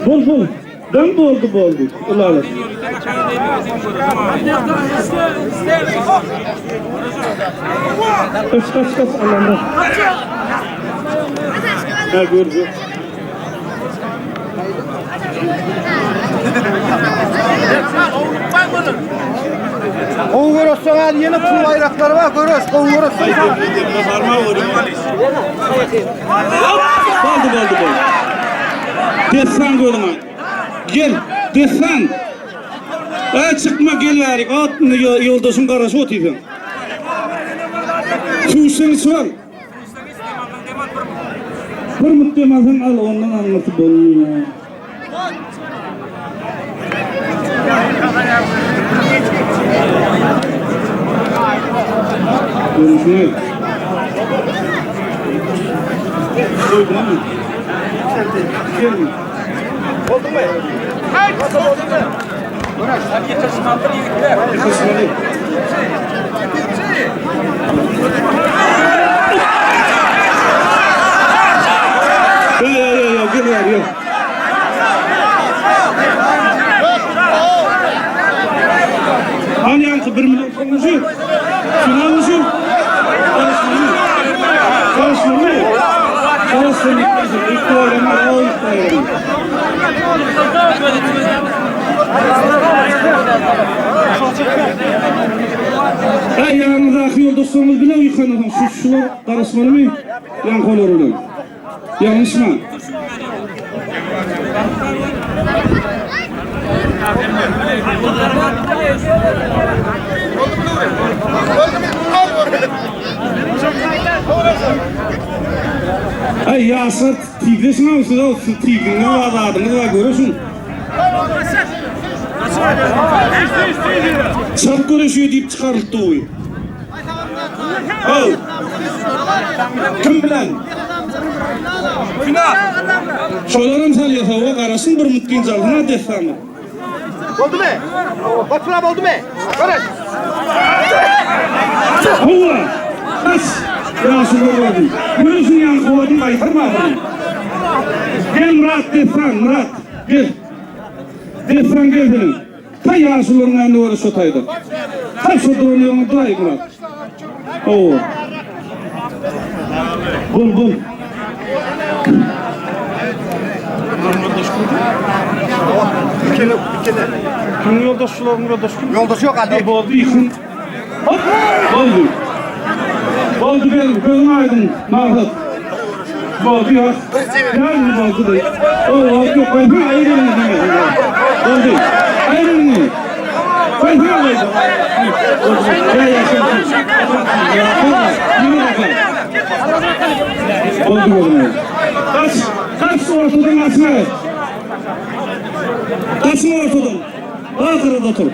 S3: Bol. Ben boldu. Ulan. Kaç Allah'ım. Ne gördü?
S1: Oğuz Goros'tan yeni pul bayrakları var. Goros. Oğuz Goros'tan.
S3: Baldı. Destan koyma. Gel, destan. Çıkma gel atını yoldaşın karası otuydun. Suçlusu var. Hırmut demezsen al ondan anlatıp olmuyor. Görüşmeyi. Koydun mu? Gelin.
S1: Oldu mu? Nasıl oldu mu?
S3: Kısmalı. Gel. Hani yankı 1 milyon konuşuyor. Şunu almışım. Karışmamı. Karışmamı. İlk öğrenme. O ilk öğrenme. Yanınızdaki yoldaşlarımız bile yıkanır. Şular karışmalı mı? Yan kolorunu. Yanlış mı? Ay yasa tigresin ama siz o tigrin var adınız var görüyorsun. Çap görüşüyor deyip çıkarıldı o. Al. Kim bilen?
S1: Günah.
S3: Şolarım salya sava karasın bir mutkin zalına destanı.
S1: Oldu mu? Batıram oldu mu? Konuş.
S3: Allah! Bas! Nasıl oldu? Görüyorsun yan kovadın baytırma adamı. Gel Murat Murat. Gel. Destan gel senin. Ta yaşlıların önüne uğra sotaydı. Ta sotuğunu yolunu duayı Murat. Oo. Bul. Kim yoldaşçılarım
S1: Yoldaşı yok hadi.
S3: Oldu yıkın. Hop! Oldu benim gözüm aydın. Mahmut. Oldu ya. Yarın oldu değil. Oldu yok. Ben ayrılın demedim. Oldu. Ayrılın. Ben ne yapayım? Ya yaşa. Oldu oğlum. Kaç ortadan açma. Kaçma ortadan. Arkada otur.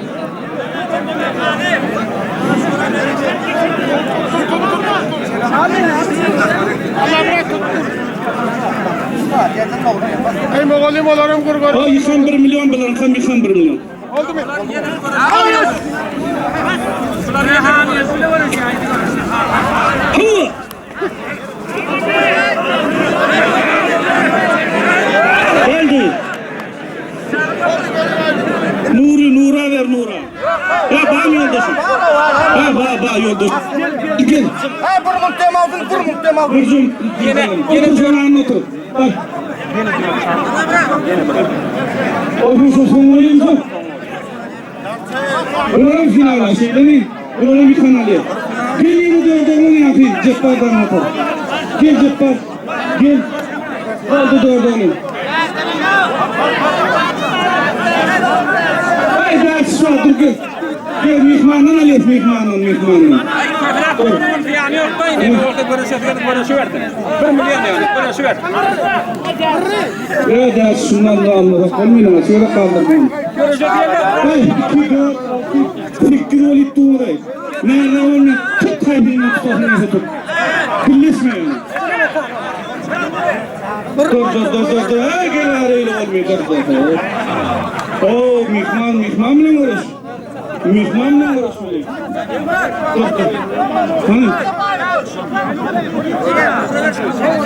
S2: Ey moğolim olarım kurban.
S3: O yıkan 1 milyon bilen kam yıkan 1 milyon.
S2: Oldu mu?
S7: Şular ne hamiye şöyle var ya.
S3: Hıı! Geldi. Nura ver Nura. Ya bağım yoldaşım. Bağ yoldaşım. Gel.
S1: Ha burmuk demaldın, burmuk demaldın.
S3: Burcum. Otur şöyle anlatır. Bak. Otursa sonlayayım da. Bunların finala şey değil mi? Bunların bir kanalı. Gel yeni dördüğünü yapayım. Ceppardan anlatır. Gel ceppar. Gel. Aldı dördüğünü. Haydi açsın dur gel. Gel mihmandan alayım mihmandan.
S7: Ay kafrat yani yok da yine orta görüşü verdim. 1 milyon yani görüşü verdim.
S3: Ya da şunlarla anladık. Olmayın şöyle kaldırmayın.
S7: Görüşü diye
S3: Hey, 2 4 8 olup tuğray. Nerede onu tut kaybını tutmasını tut. Birleşmeyin. Dur. Hey, gel arayla olmuyor. Dur. Oo, mihman mı uğraş? Mihman mı uğraş böyle? Dur. Hani?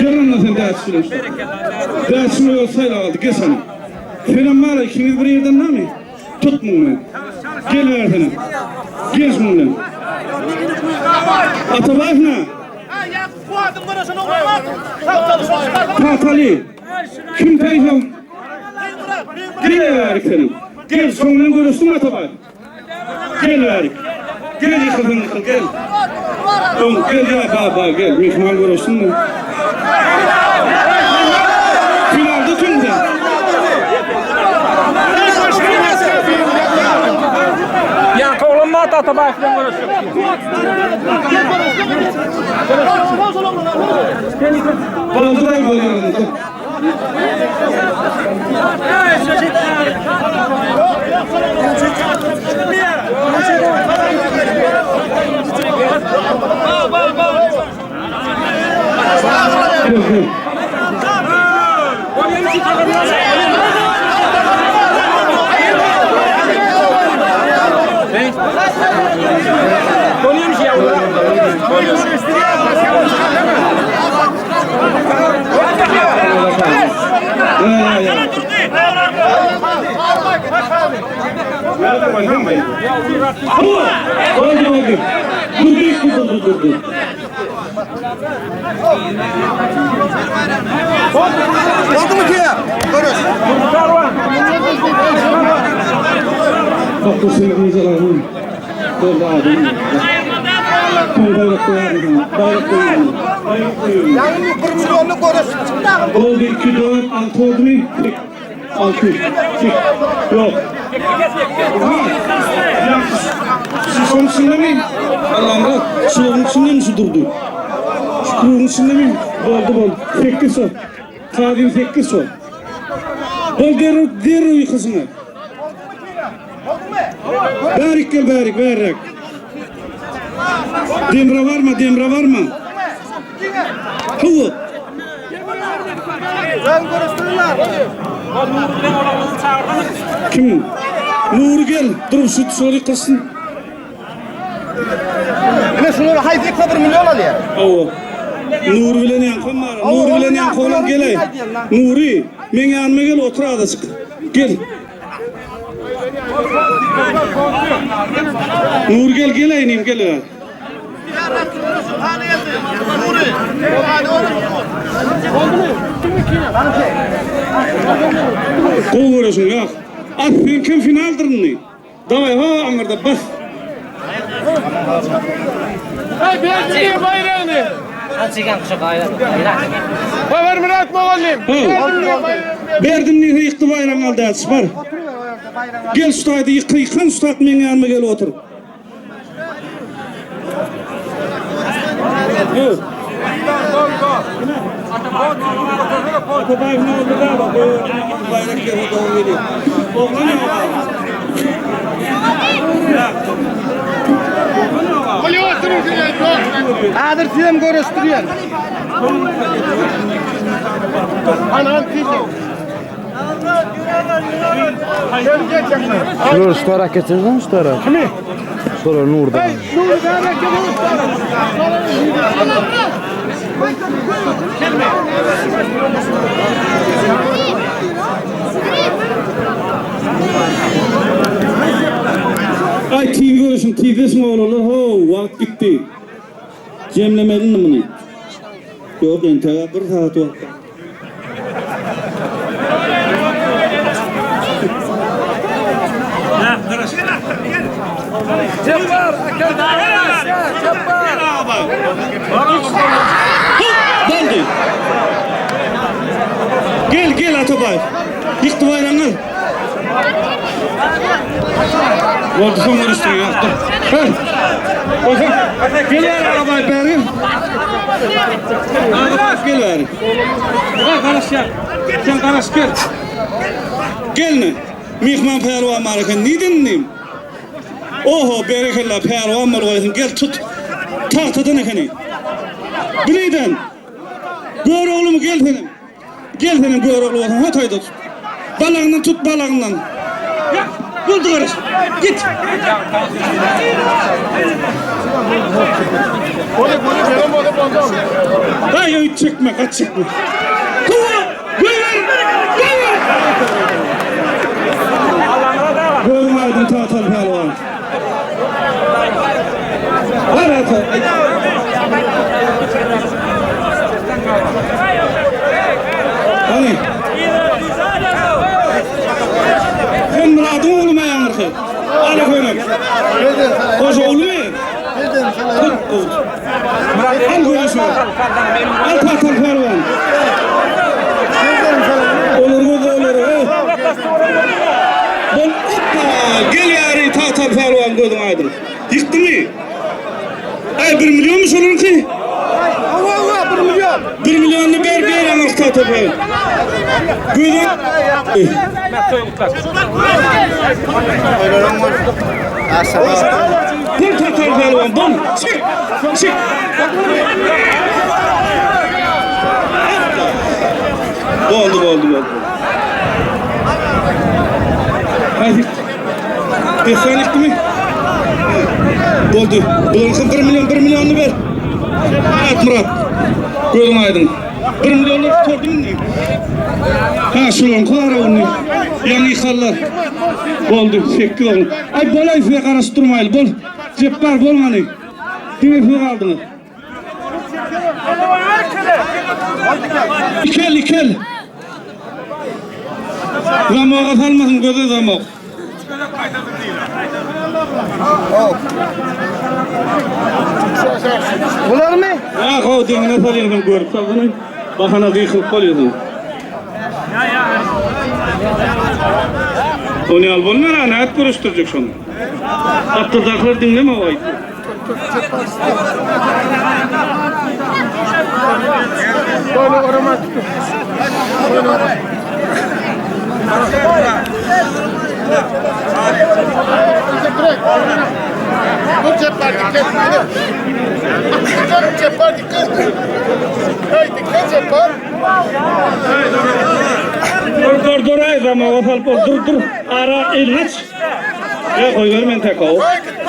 S3: Gel anla sen ders filan. Ders filan olsaydı aldı. Gel sana. Filan var ikiniz bir yerden ne mi? Tutmun ben. Gel ver sana. Gel şundan. Atabak ne? Tatali. Kim teyzem? Gel ver senin. Gel sonunu görürsün Atabak. Gel ver. Gel yıkılın gel. Gel ya baba gel. Mihman görürsün de. Finalde tümde.
S7: Ya kovlanma ata başlayın görüşü.
S3: Baldıray böyle.
S7: Konuyormuş ya. Dur.
S1: Oldu mu ki ya? Görüş.
S3: Bak bu sevgimize alalım. Böyle abi. Bayrak koyalım.
S1: Yani 1 milyonluk görüş.
S3: Oldu 2 4 6 oldu mu? 6. Yok. Şu içinde mi? Allah'ım bak. Şunun içinde mi şu durdu? Şu kurun içinde mi? Oldu. 8 o. Kadın 8 o. Ol der uykusuna. Berik gel berik. Demre var mı? Hıvı.
S1: Ben görüştürürler.
S3: Kim? Nur gel. Dur şu soru kılsın.
S1: Yine şunu haydi 1 milyon al ya.
S3: Oo. Nur bilen yankın var. Nur bilen yankın olan geley. Nuri. Men yanıma gel otur adasık. Gel. Nur geleyim gel. Kol vuruyorsun ya. At kim finaldir ne? Davay ha anırda bas.
S2: Hey bir bayrağını.
S6: Açıgan kuşak ayran.
S2: Haber Murat moğolim.
S3: Verdim ne yıktı bayram aldı açpar. Gel ustaydı yıkan ustad men yanıma gel otur. Evet. Atabayım ne oldu da bak bayrak yere doğru geliyor. Oğlan ne
S2: Oluyor oturun diye yok.
S1: Adır sizem görüştürüyor.
S2: Anan tiyecek.
S4: Şurada şu tarafa geçirsen şu tarafa. Kimi? Sonra Nur'da.
S2: Nur davet ediyoruz.
S3: Ay TV görüşün, TV'si mi olur? Ho, vakit gitti. Cemlemedin mi bunu? Yok, enteğe bir saat vakit.
S1: Cebbar.
S3: Daldı. Gel Atabay. Yıktı bayrağını. Oldu son görüştüğü yaptı. Gel ver arabayı beri. Gel beri.
S7: Karış gel. Sen karış gel.
S3: Gel ne? Mihman pervan marken neden neyim? Oho berekella pervan marken gel tut. Tahtadan ekeni. Bileyden. Gör oğlum gel senin. Gel senin gör oğlum. Hatayda tut. Balağından tut balağından. Buldu karış. Git. Hayır çekme kaç çekme. Kova. Görmeydin tahtal pervan. Evet. Hani? Sen muradın olmayan mısın? Ala koyalım. Hoş oğlu mu? Al koyasın. Al tahtal pervan. Olur mu da olur. Gel yari tahtal pervan gözüm aydın. Yıktı mı? Ay 1 milyon mu sorun ki?
S1: Allah 1 milyon.
S3: 1 milyonlu bir yanık tahtal pervan. Gözüm. Bul tahtal pervan bul. Çık. Oldu. Haydi. Defan yıktı mı? Oldu. Bulanıkın 1 milyonlu ver. Evet Murat. Gözüm aydın. 1 milyonlu tutardın mı? Ha şulan kılara onu. Yanı yıkarlar. Oldu. Şekil olun. Ay bolay füye karıştırmayın. Bol. Cebbar bolmanı. Dime füye kaldınız. İkel. Zamoğa salmasın göze zamoğa.
S1: Bular mı?
S3: Ya o dengine salıyorsun görüp saldığını. Bakana kıyıkılıp kalıyorsun. Onu al bunlar ne et görüştürecek şunu. Attırdaklar dinleme o ayı.
S2: Böyle orama. Bu cepler dikkat. Cepler dikkat. Hey dikkat cepler.
S3: Dur ay zamoğa sal bol dur. Ara elini aç. Ya koy vermen tek o.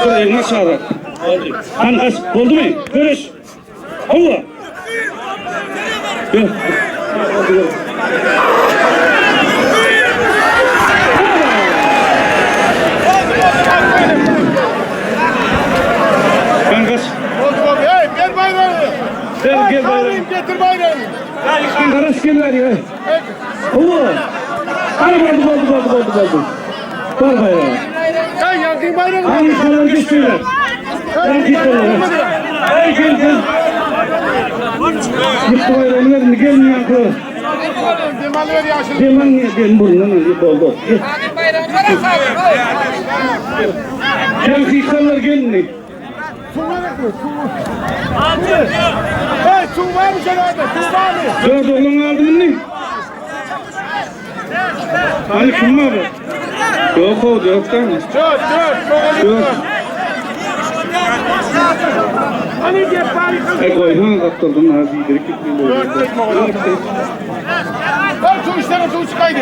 S3: Dur elini aç ara. Oldu. Han aç. Oldu mu? Görüş. Hava. Gel. Kankas.
S2: Hey gel bayrağını.
S3: Gel bayrağını.
S2: Getir bayrağını.
S3: Kankas gel ver ya. Hava. Hadi oldu. Var bayrağı.
S2: Hey yankın bayrağını.
S3: Hangi kalan geçiyorlar? Gel. Yıktı bayrağını verin, gelin yankı.
S2: Demal ver yaşını.
S3: Gel burnundan oldu. Gel hikayeler gelin.
S2: Hey, su var mı şerade? Su var mı?
S3: Dört oğlan aldı mı ne? Hani kim var bu? Yok oldu, yok da mı?
S2: Dört.
S3: Yok.
S2: Hani gel bari kız.
S3: Koyhan kaptırdım ha, bir iki
S2: Dört tek mi olur? Ben su işlerine su çıkaydı.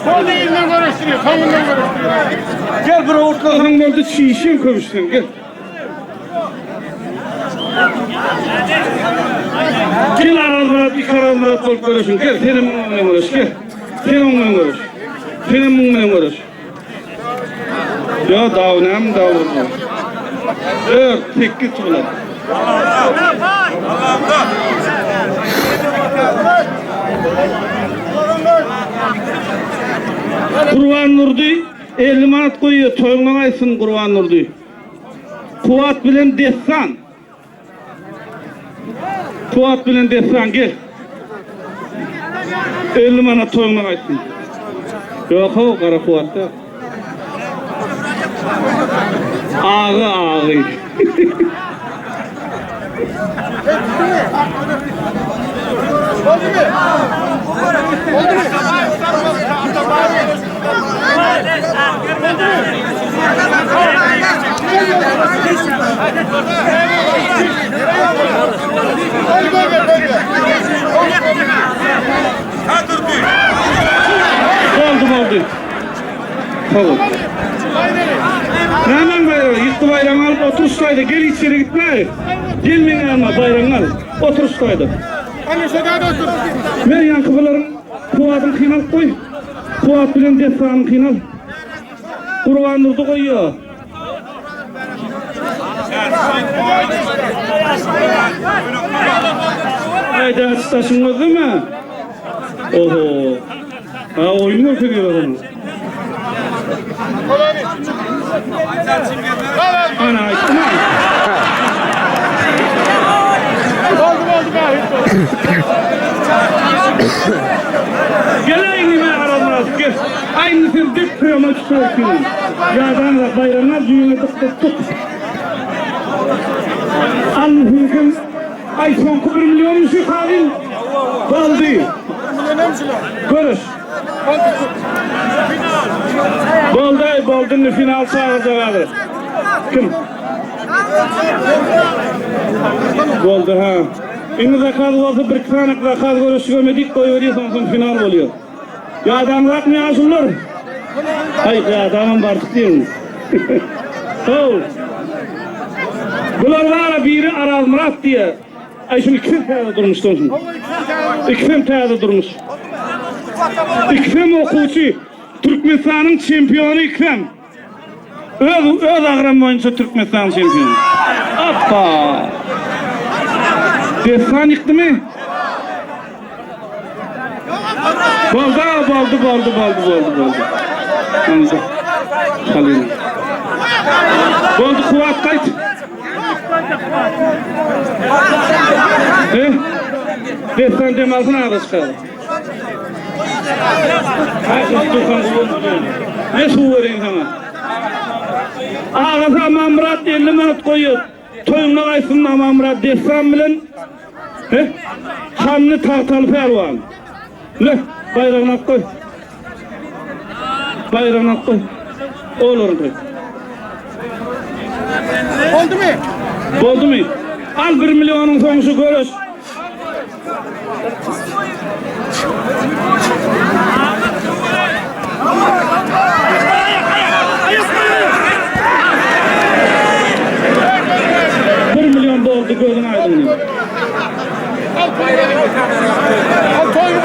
S2: Sol elinden karıştırıyor, kamundan karıştırıyor.
S3: Gel buraya ortadan oldu çiğişim konuşsun gel. Gel aralara bir karanlığa tol konuşun gel. Senin bununla uğraş gel. Senin bununla uğraş. Senin bununla uğraş. Ya davunam davunam. Dört, sekiz ulan. Kurban Nurdi 50 manat koyuyor. Toyundan aysın Kurban Nurdi. Fuat bilen dessan. Fuat bilen dessan gel. 50 manat toyundan aysın. Yok o kara Fuat'ta. Ağı. Oldu. Tamam. Hemen bayrağı, yıktı bayrağını alıp otur üstaydı. Gel içeri gitme. Gelmeyin yanıma bayrağını al. Otur üstaydı.
S2: Hani şurada otur.
S3: Ver yankıların Fuat'ın kıynal koy. Fuat bilen defanın kıynal. Kurban durdu koyuyor. Haydi aç taşınmaz değil mi? Oho. Ha oyun mu yapıyor adamı? Ana açtım ha.
S2: Oldu be.
S3: Gel aynı aramaz gel. Aynı sen dik kıyamak istiyorsun. Yağdan da bayramlar düğüne tık. Anlıyorsun. Ay son 1 milyon şu kadın. Baldi. Görüş. Baldi'nin final çağırdı abi. Kim? Baldi ha. İndi rakat olsa bir tane rakat görüşmedik koyuyor son final oluyor. Ya adamlar ne yazılır? Hayır ya adamın bardık değil mi? Bunlar var biri Aral Murat diye. Ay şimdi 2 tane durmuş donsun. 2 tane durmuş. İkrem okuçu. Türkmenistan'ın şampiyonu İkrem. Öz ağram boyunca Türkmenistan şampiyonu. Hoppa. Destan yıktı mı? Baldı. Anladım. Halil. Baldı Fuat kayıt. Destan demalsın ağız kaldı. Ne su vereyim sana? Ağız Aman Murat 50 manat koyuyor. Toyunla kaysın Aman Murat destan bilen. Kanlı tahtalı pervan. Ne? Bayrağına koy. Oğlum koy. Oldu mu? Al 1 milyonun sonucu görüş. Oldu gözün aydın.
S2: Al toyunu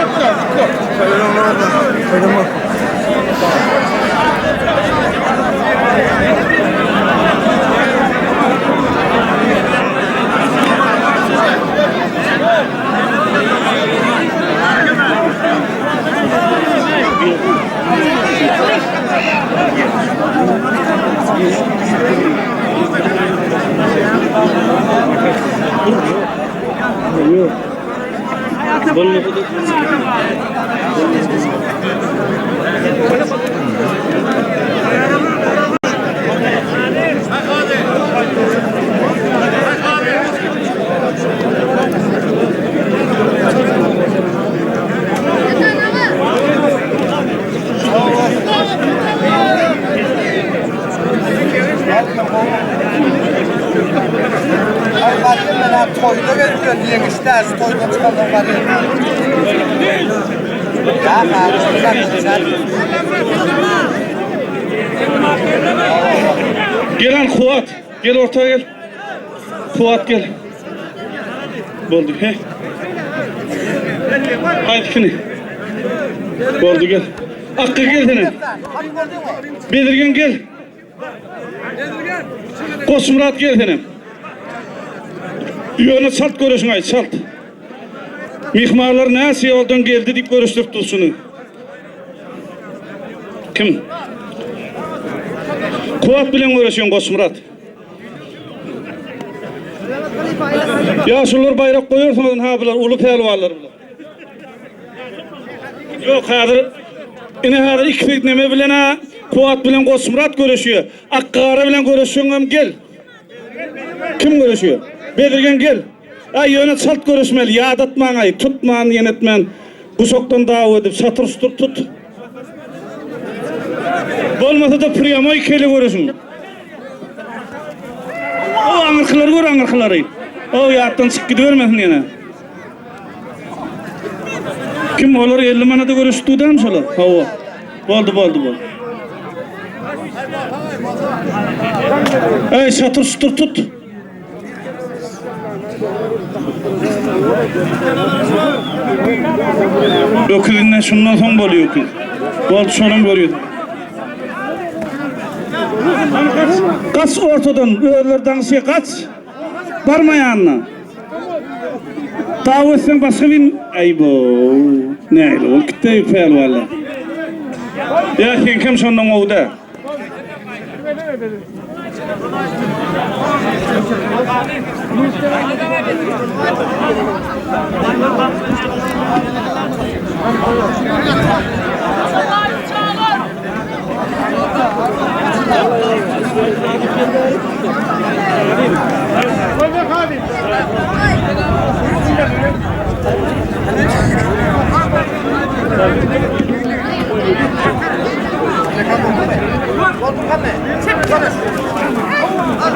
S3: Thank you.
S1: dersi toyda çıkardan var ya. Ya
S3: Gel lan Kuvat. Gel ortaya gel. Kuvat gel. Oldu he. Haydi kini. Oldu gel. Hakkı gel senin. Bedirgen gel. Kosmurat gel senin. Yönü salt görüşün ay salt. Mihmarlar nesi yoldan geldi deyip görüştürüp dursunun. Kim? Kuvat bilen görüşüyorsun Kosmurat. Yaşlılar bayrak koyuyorsunuz ha bular ulu pehlivanlar bular. Yok hadır. Yine hadır iki neme bilen ha. Kuvat bilen Kosmurat görüşüyor. Akkara bilen görüşüyorsun gel. Kim görüşüyor? Bedirgen gel. Ay yönet salt görüşmeli. Yadatman ay. Tutman yenetmen. Kusoktan dağı edip satır tutur tut. Olmasa da priyamoy keli görüşün. O angırkıları gör angırkıları. O yattan çık gidivermesin yine. Kim olur 50 manada görüştü der mi şolar? Hava. Oldu. Ey satır tutur tut. Öküzünden şundan son oluyor öküz. Oldu sonun görüyor. Kaç ortadan, öğlerden şey kaç. Varma yanına. Davet sen başka bir... Ay bu. Ne öyle, o kitle fel valla. Ya sen kim sondan oldu?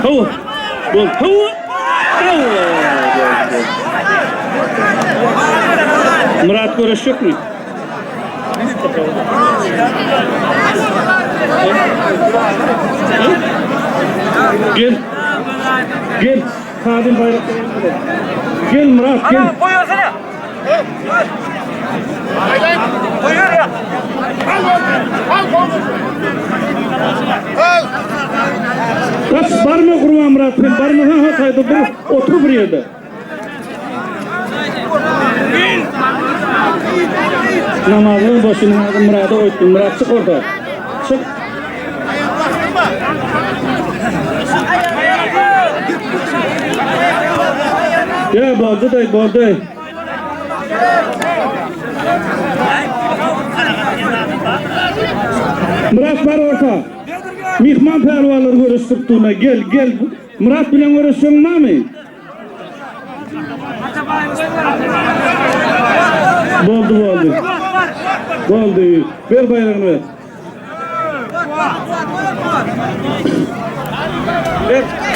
S3: Hava. Bol. Hava. Murat görüşecek mi? Gel. Gel. Kadın bayrak. Gel Murat gel.
S1: Koyuyorsun. Koyuyor ya.
S3: Kaç var mı kurban Murat? Var mı? Ha kaydı dur. Otur bir yerde. Namazın başına Murat'a oytun. Murat çık orada. Çık. Ya boldu. Murat var orta. Mihman pehlivanlar görüştürdüğüne gel. Murat bilen görüşüyorsun mı? Boldu. Ver bayrağını ver.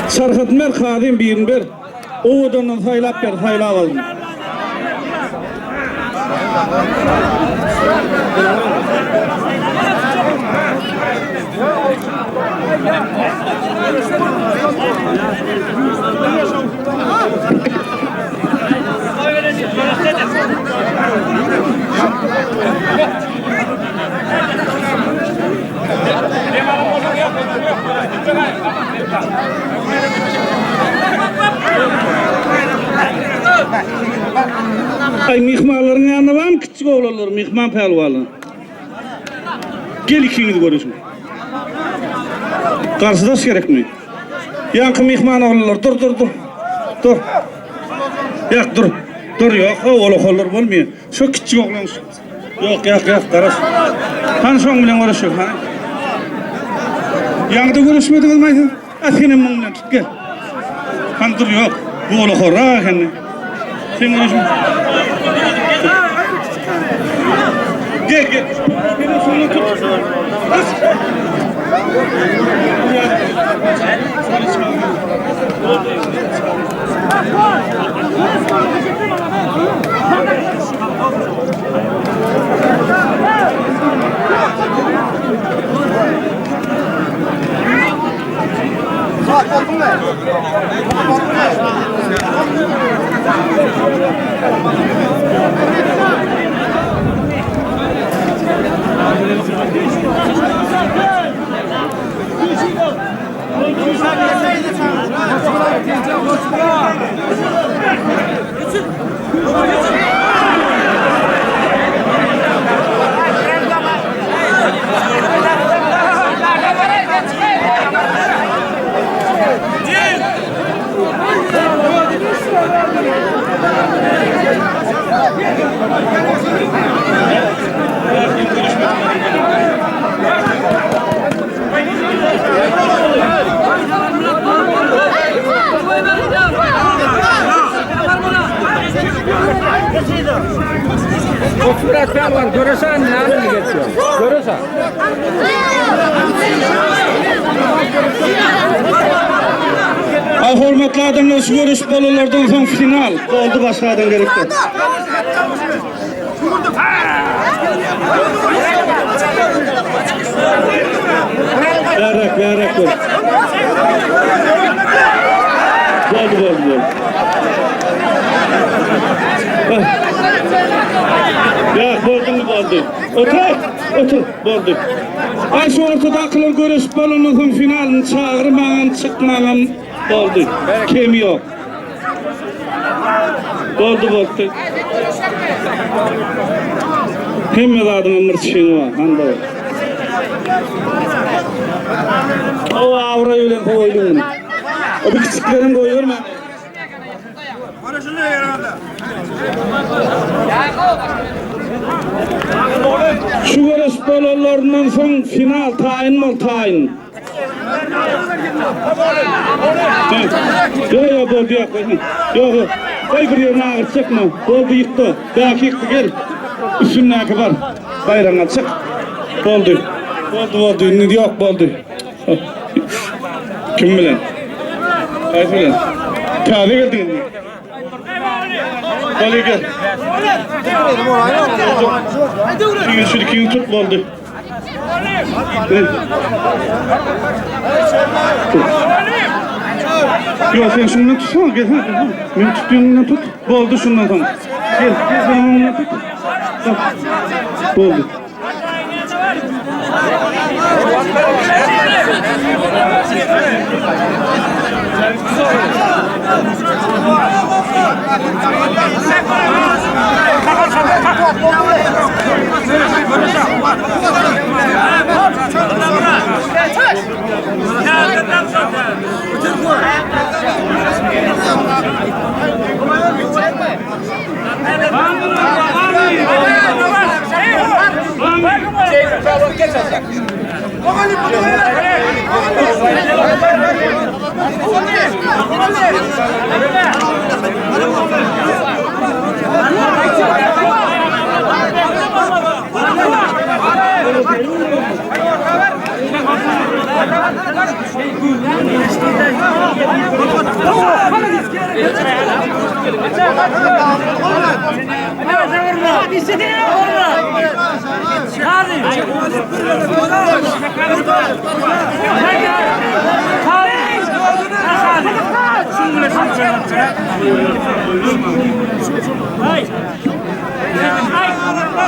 S3: Sarkıtın ver, kadim birini ver. O odandan saylap ver, sayla alalım. Ay mihmanların yanına var mı küçük oğlanlar, mihman pehlivanlar? Gel ikiniz görüşün. Karşıdaş gerek mi? Yankı mihman oğlanlar, dur. Yak dur yok, oğlak olur olmuyor. Şu küçük oğlan. Yok, karış. Hani son bilen görüşüyor, hani? Yankıda görüşmedik olmaydı. Senin mınla tut gel. Hani dur yok, bu oğlak olur ha kendine. Sen görüşme. Gel. Benim sonunu tut.
S6: Oturaklar var. Görürsen ne yapayım geçiyor? Görürsen.
S3: Ay hormatly adamlar, şu görüş bolalardan soň final boldy başladan gerekdi. Berek. Boldy. Ya boldy. Otur, boldy. Ay şu ortadakiler görüş bolalardan finalini çağırmagan, çıkmagan boldy. Kim yok? Boldy. Hemme adamın mırçığı var, anda var. O avra öyle koydum. O bir küçüklerin koyuyor mu? Şu görüş bolalarından son final tayin. Yok boldy yok. Yok. Koy bir yerine ağır çıkma. Boldy yıktı. Belki yıktı gel. Üstündeki var. Bayrağına çık. Boldy. Yok boldy. Kim bilen? Ay bilen. Kâbe geldin. Boldy gel. Şunu tut boldy. Yok sen şundan tutsana gel. Ben tuttuğumdan tut. Boldy şundan sonra. Gel ben onunla tut. Boldy.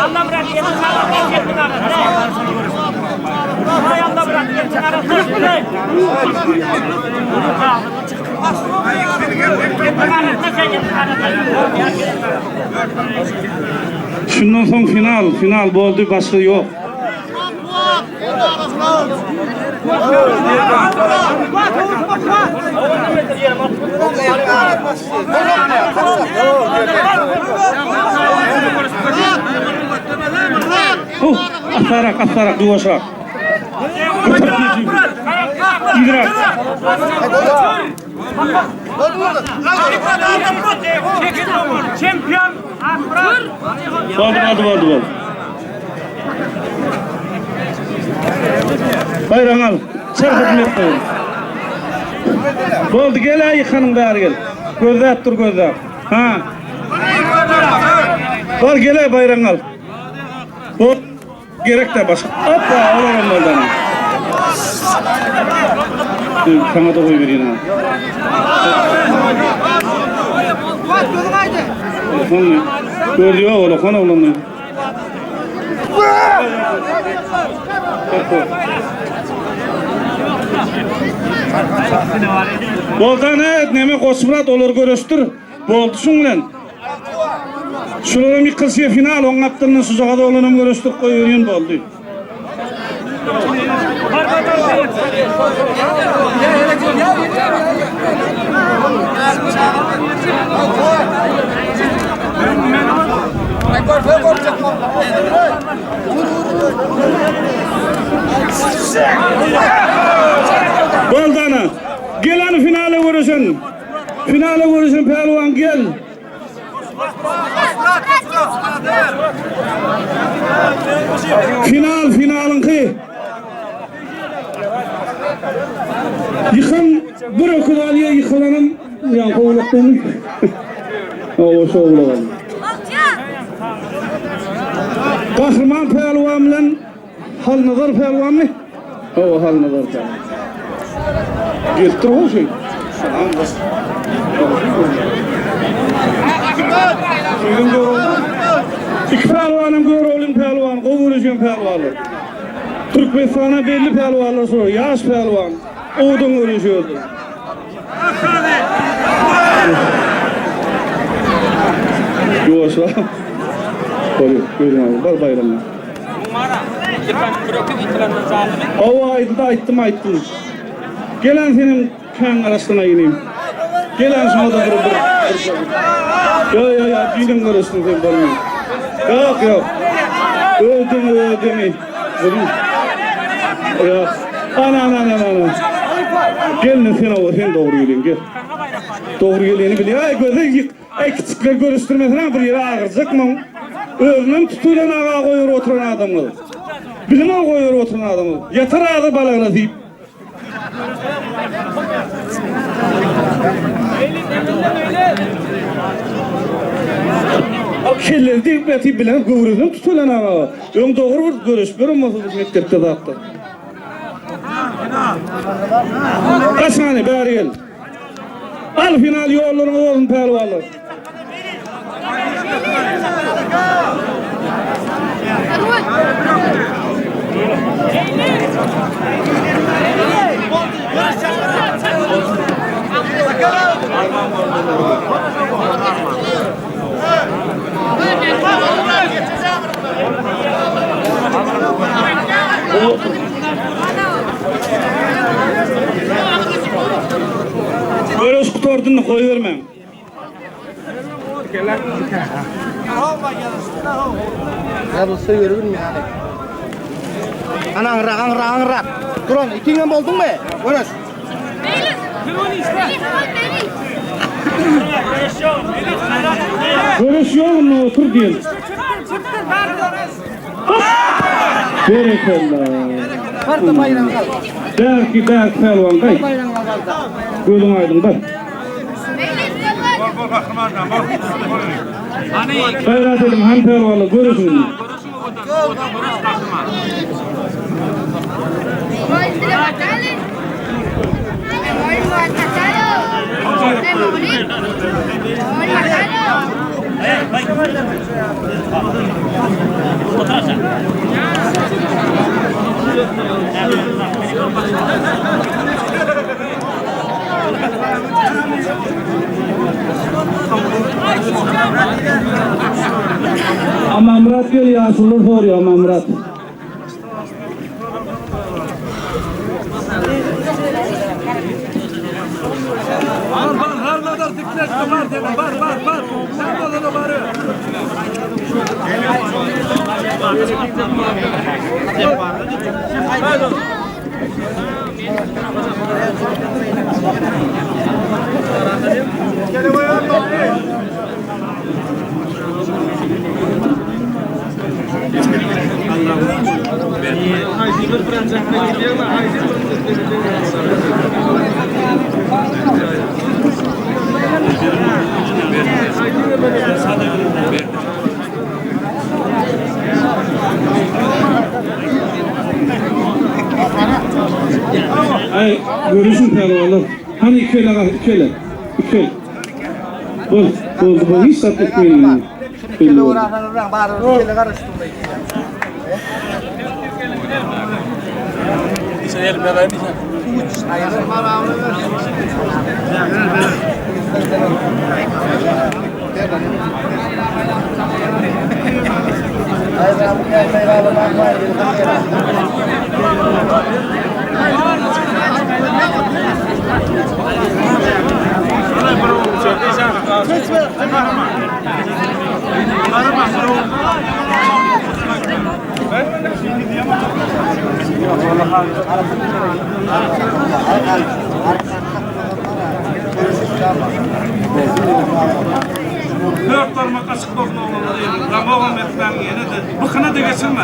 S8: Allah bırak yeter. Allah bırak yeter.
S3: Şundan son final boldy, başka yok. Atarak yuvaşak. İdrak.
S8: Çempiyon.
S3: Boldy. Bayrağın al. Çarpıtma etmeyin. Boldy gel ay hanım bari gel. Gözde dur. Ha. Var gel ay bayrağın al. Bu gerek de başka. Hoppa olalım oradan. Sana da koy vereyim ha. Gördü ya oğlum, konu oğlum. Boltana neme Koçmurat olur görüştür. Boltu şun bilen. Şulara bir kılsıya final on aptının suzağa da olanım görüştür koyuyun boldu. Boldana gelen finale vuruşun. Finale vuruşun pehlivan gel. Finalın ki. Yıkın bir okulalıya yıkılanın yan kovulaklarını. O şovlu. Kahraman pehlivan bilen Halnazar pehlivan mı? O Halnazar pehlivan. Gitti o şey. İki pehlivanım görüyorum pehlivan, kovuruşun pehlivanı. Türkmenistan'a belli pehlivanlar sonra, yaş pehlivan, oğudun görüşüyordu. Yavaşla. Buyurun abi, var bayramlar. Ova ayttım. Gelen senin kan arasına ineyim. Gelen sana da Ya, bilin arasına sen barmayın. Yok. Ödemi. Ya, ana. Gelin sen doğru gelin, gel. Doğru geleni biliyor. Küçükler görüştürmesine bir yere ağırcık mı? Özünün tutulan ağa koyur oturan adamı. Bilime koyur oturan adamı. Yeter ağı balağına deyip. O kelleri deyip betip bilen kıvrızın tutulan ağa. Ön doğru görüşmüyorum mektepte de hatta. Kaç saniye bari gel. Al final yollarını olun pehlivanlar. Görüş kutordunu koyuvermem.
S1: Yarısı yürür mü yani? Anrak. Durun, ikingen boldun mu? Görüş.
S3: Görüş yok mu? Otur diyelim. Berekallah.
S1: Vardı bayram kaldı.
S3: Belki pehlivan kay. Gözün aydın bak. Gayret edin hem pehlivanla görüşün. Ama Murat geliyor, asılır soruyor ama Murat. Ay, görüşün pehlivanlar. Hani iki el. Bu hiç sattık etmeyin.
S1: İkili uğraşan bari ikili karıştırmayın.
S3: Dört parmak açık bakın oğlanları yedim. Ramazan etmem yine de. Bıkına da geçirme.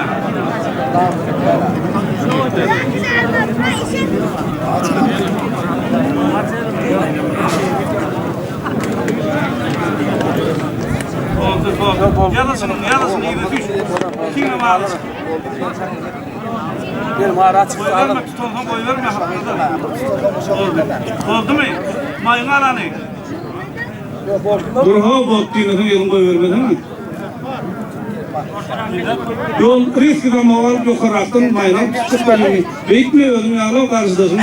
S3: Oldu. Yarısını iyi de düş. Kime mağarası?
S6: Gel mağara açık.
S3: Boy verme, tutalım boy verme. Oldu mu? Mayın alanı. Dur ha bak dinletin yolun boy vermedi mi? Yol riski mağar yukarıdan mayına çıkıp beni. Bekle özüm yağla karşıdasın.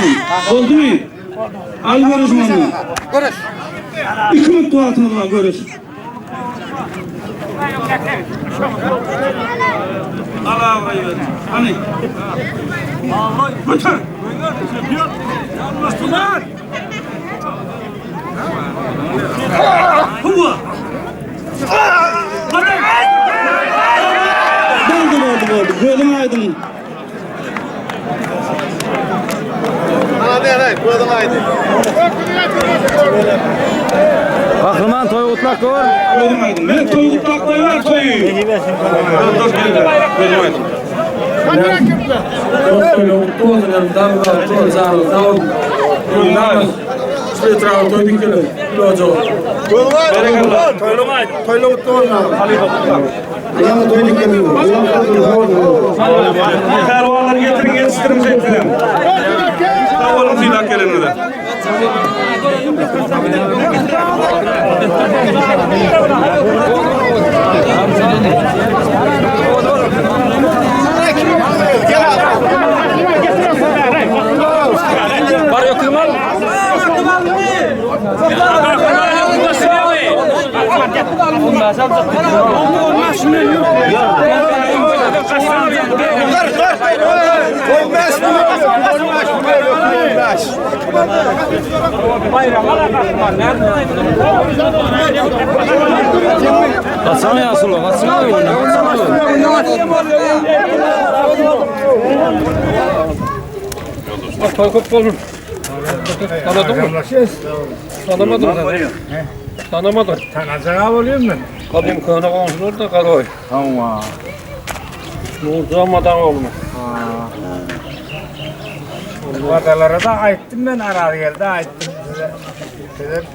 S3: Oldu mu? Al görüş onu.
S1: Görüş.
S3: 2 minut tuatını var görüş. Al avrayı ver. Hani? Götür. Müslüman. Huva. Oldu. Gözüm aydın.
S1: Hadi koydun haydi.
S6: Kahraman toy utlak gör.
S3: Gözüm aydın. Ben toy utlak koyar toyu. Gözüm aydın. Kervanlar getirin yetiştirin zeytinim. Sağ olun silah gelene de.
S7: Var yok kırmal.
S6: Kaçsana ya Sulu, kaçsana ya. Bak toy kop olur. Tanıdın mı? Tanımadım sen. Tanımadım.
S2: Tanacağım oluyor mu?
S6: Kadim köyüne konuşulur da karoy.
S2: Tamam.
S6: Nurcamadan olmuş.
S2: Bu adalara da aittim ben aradı geldi aittim size.